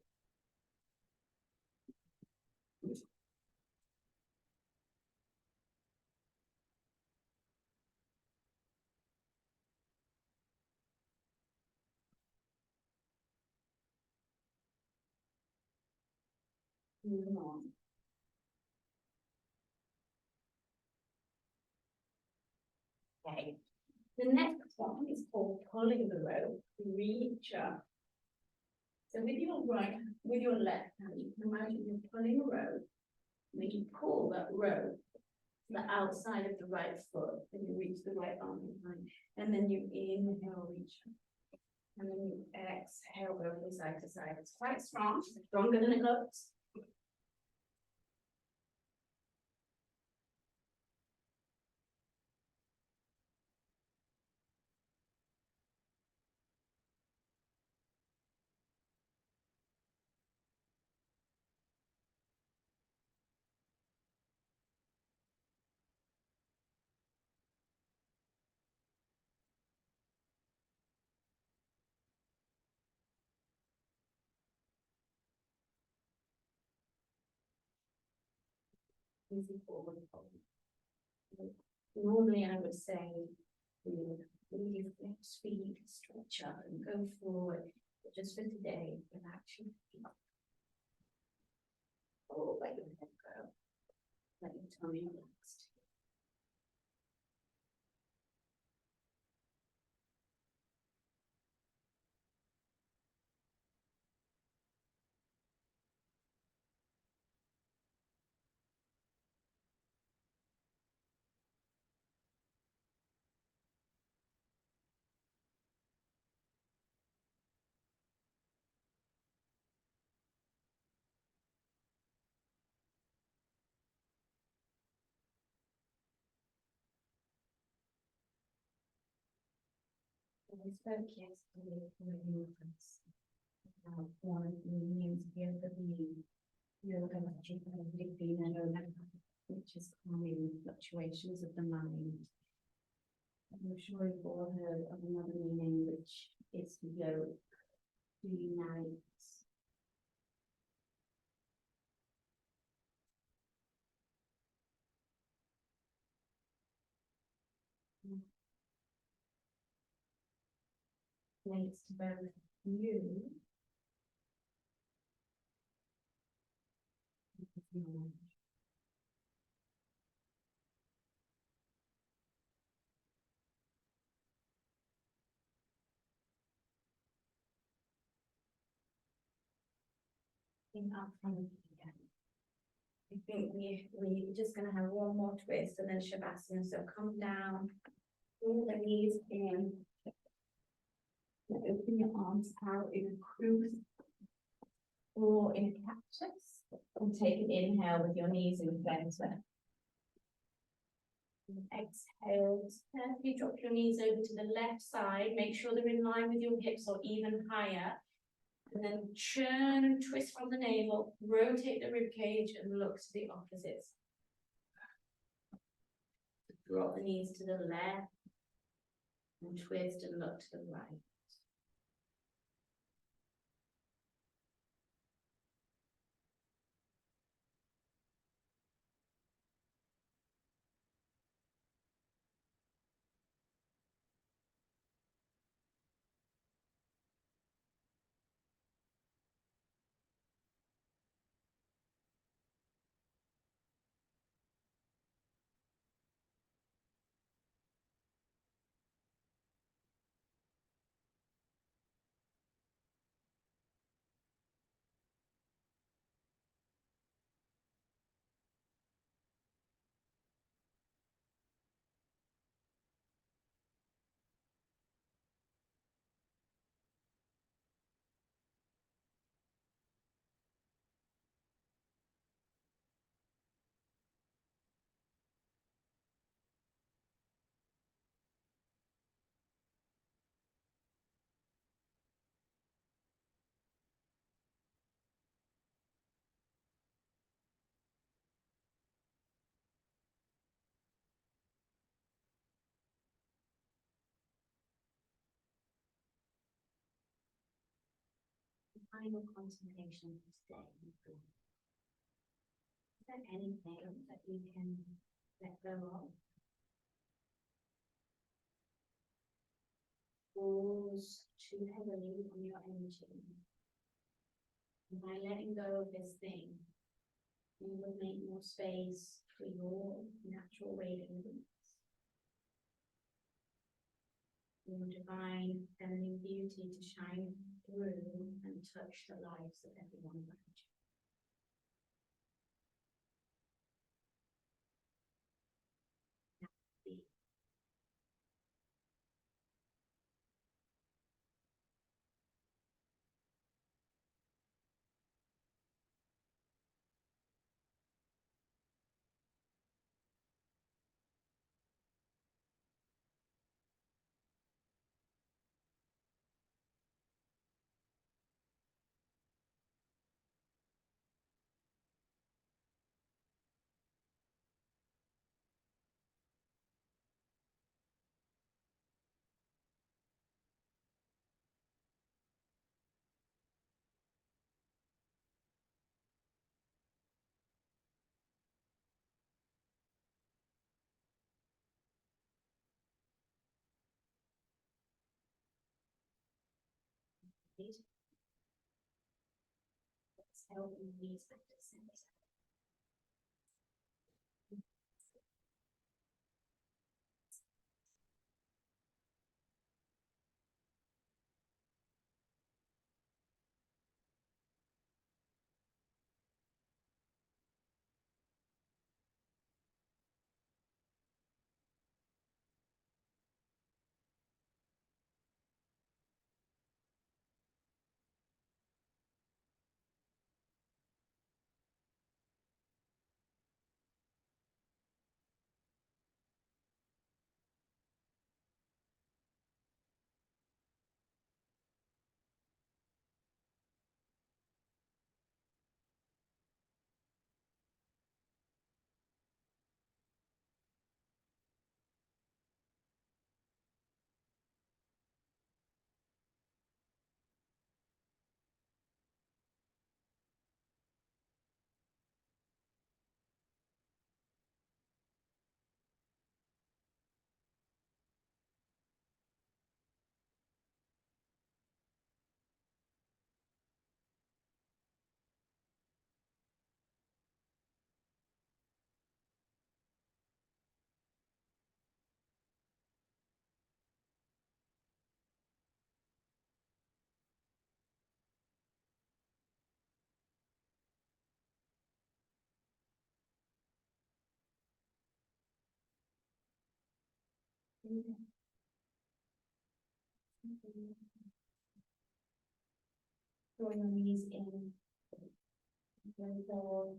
Move on. Okay. The next one is called pulling the rope. Reach up. So with your left hand, you can imagine you're pulling a rope, and then you pull that rope to the outside of the right foot, and you reach the right arm behind, and then you inhale, reach up, and then you exhale, go from side to side. It's quite strong, stronger than it looks. Easy forward fold. Normally I would say leave flex feet, stretch up and go forward. But just for today, relax your feet. Oh, let your head go. Let your tummy relax. We spoke yesterday for movements. One of the means here for the yoga, which is calming fluctuations of the mind. I'm sure you've all heard of another meaning, which is yoke, unites. Relates to both you and your up from again. I think we're just going to have one more twist and then Shavasana. So come down, pull the knees in, open your arms out in a cruise or in a cactus, and take an inhale with your knees in center. Exhale, carefully drop your knees over to the left side, make sure they're in line with your hips or even higher. And then churn and twist from the navel, rotate the rib cage and look to the opposites. Drop the knees to the left and twist and look to the right. Final contemplation today. Is there anything that you can let go of? Falls too heavily on your energy. And by letting go of this thing, you will make more space for your natural radiance, your divine feminine beauty to shine through and touch the lives of everyone around you. Exhale and release back to center. Draw your knees in, roll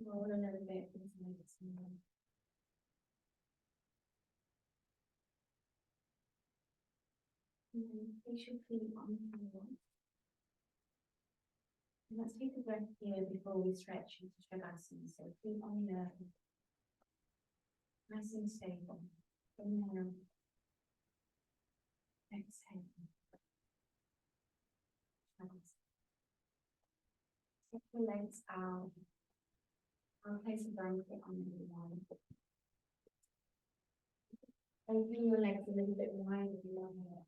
a little bit inside the spine. And then place your feet on the floor. And let's take a breath here before we stretch into Shavasana. So feet on the earth, nice and stable. Inhale, exhale. Take the legs out. I'll place a blanket on the wall. Open your legs a little bit wide if you want it.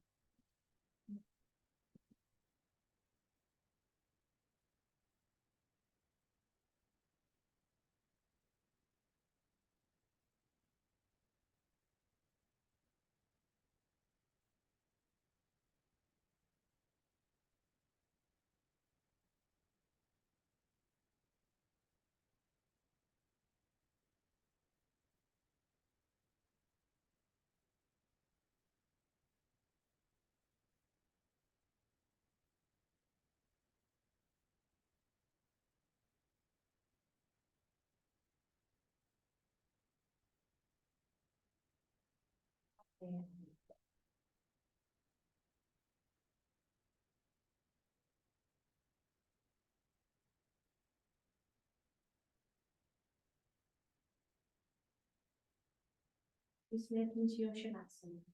You slip into your Shavasana.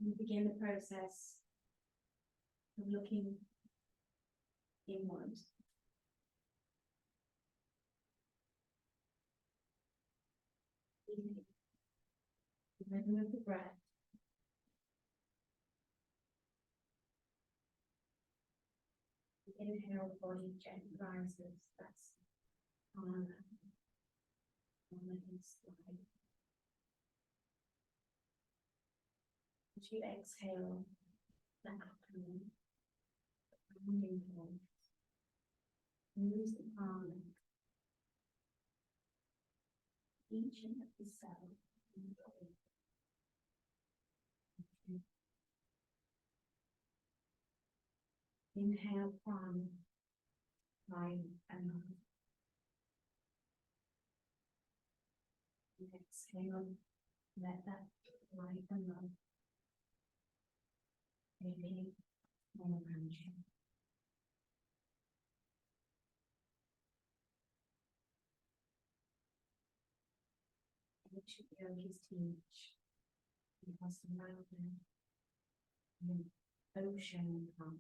You begin the process I'm looking inwards. Rhythm of the breath. Inhale, the body gently rises. That's on the slide. As you exhale, the abdomen, rounding forward. Moves the palm. Each and every cell in the body. Inhale, palm, line and up. Exhale, let that lie and up. Maybe all around you. Which yogis teach because around them, the ocean calm.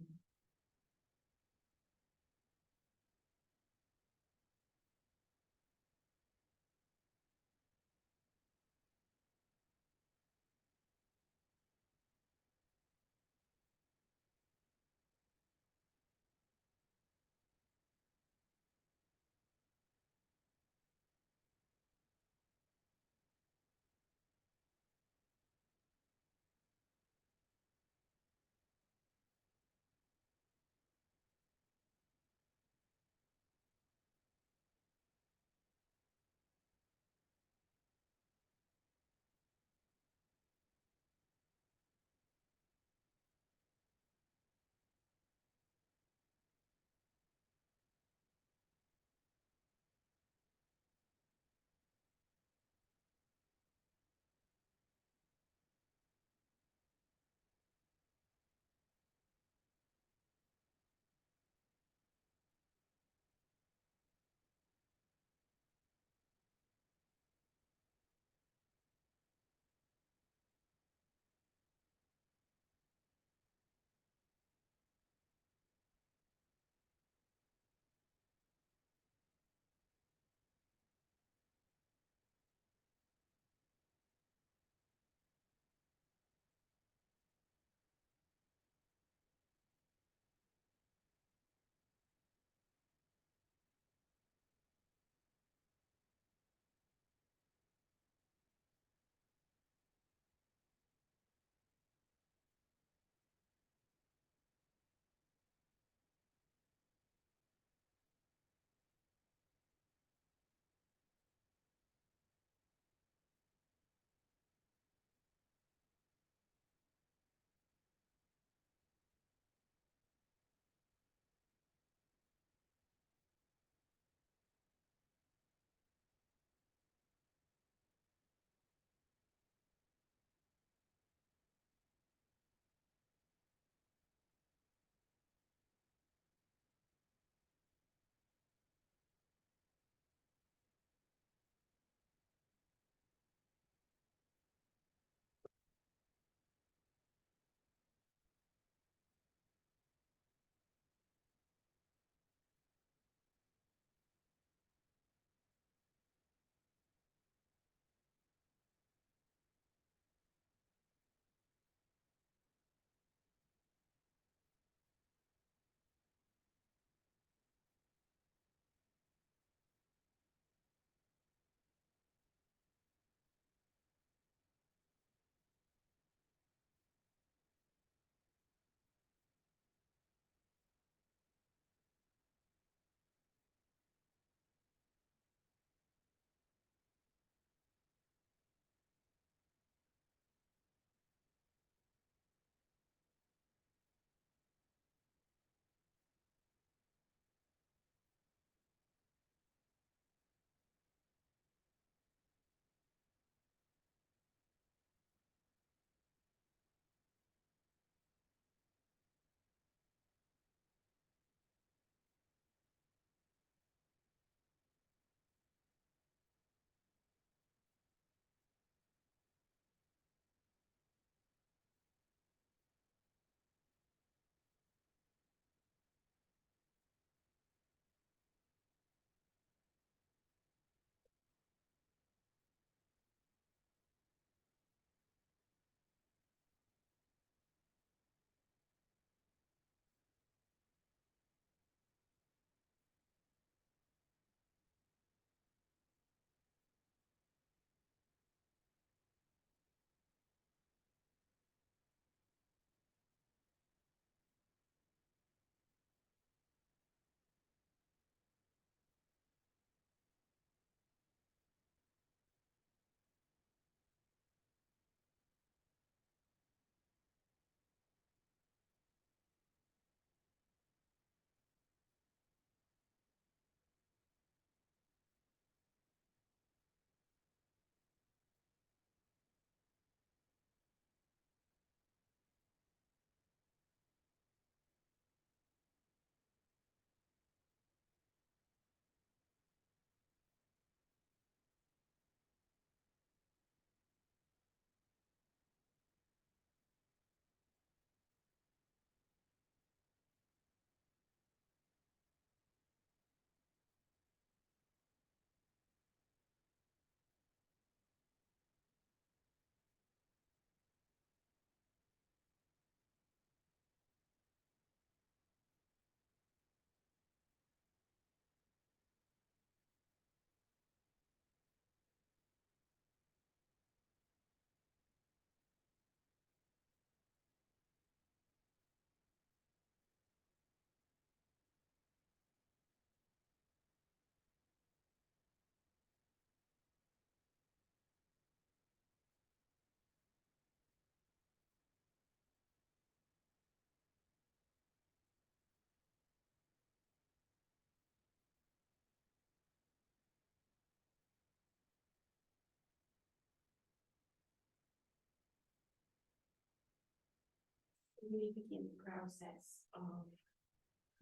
really begin the process of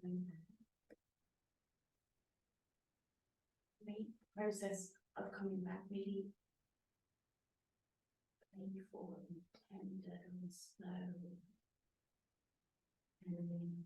coming back. Make the process of coming back really playful and tender and slow. And then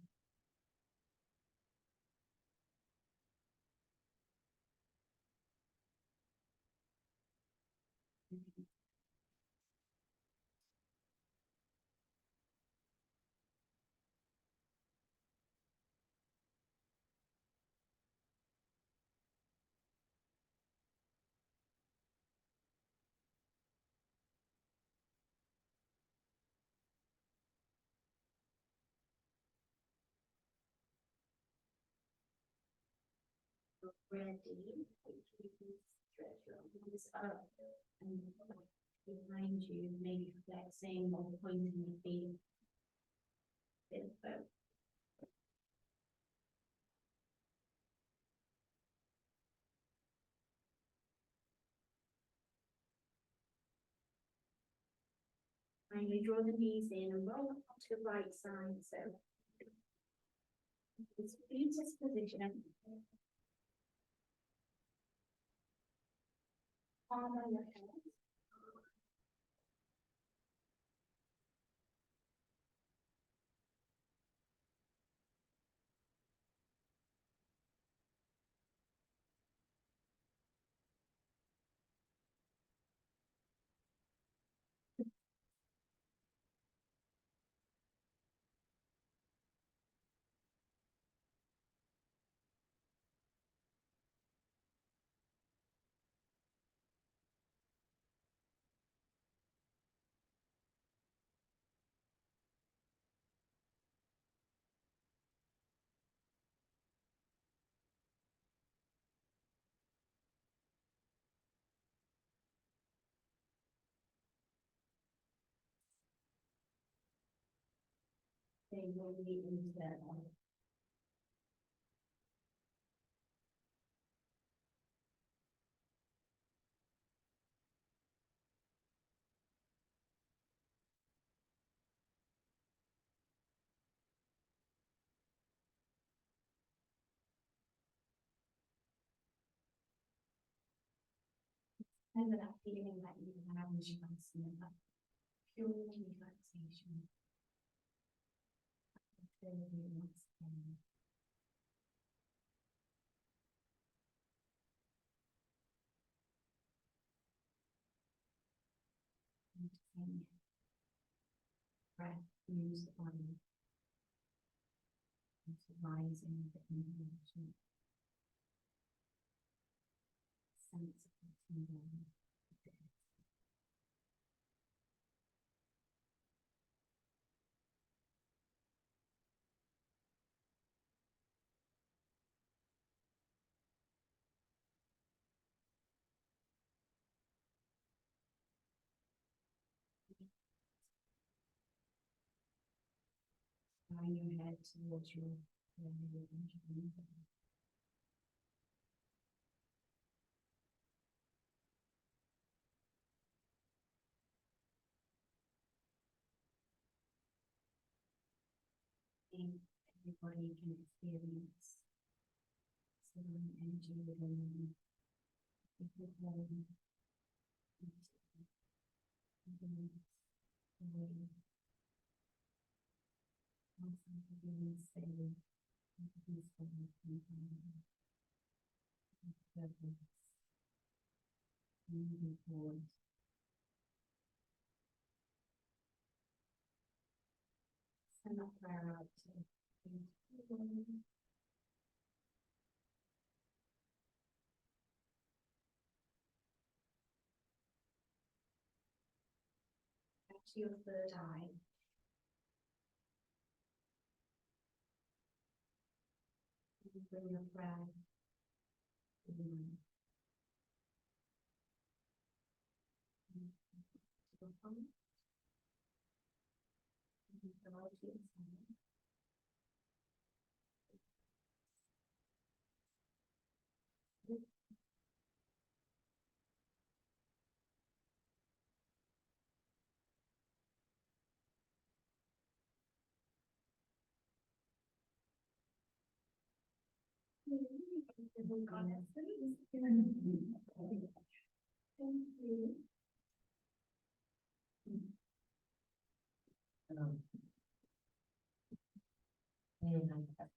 ready, we can stretch your arms up and behind you, maybe flexing or pointing your feet. Bit of both. Finally, draw the knees in and roll up to the right side. So this fetus position. Palm on your head. They will be into that one. And that feeling that you have as you listen, that pure relaxation. Very relaxing. And breath moves the body into rising the inhalation. Sense of the tingling. Drawing your head towards your everybody can experience some energy within them. People home, moving forward. Send that prayer out to back to your third eye. And bring your breath in. To the front. And go out to the side. Thank you.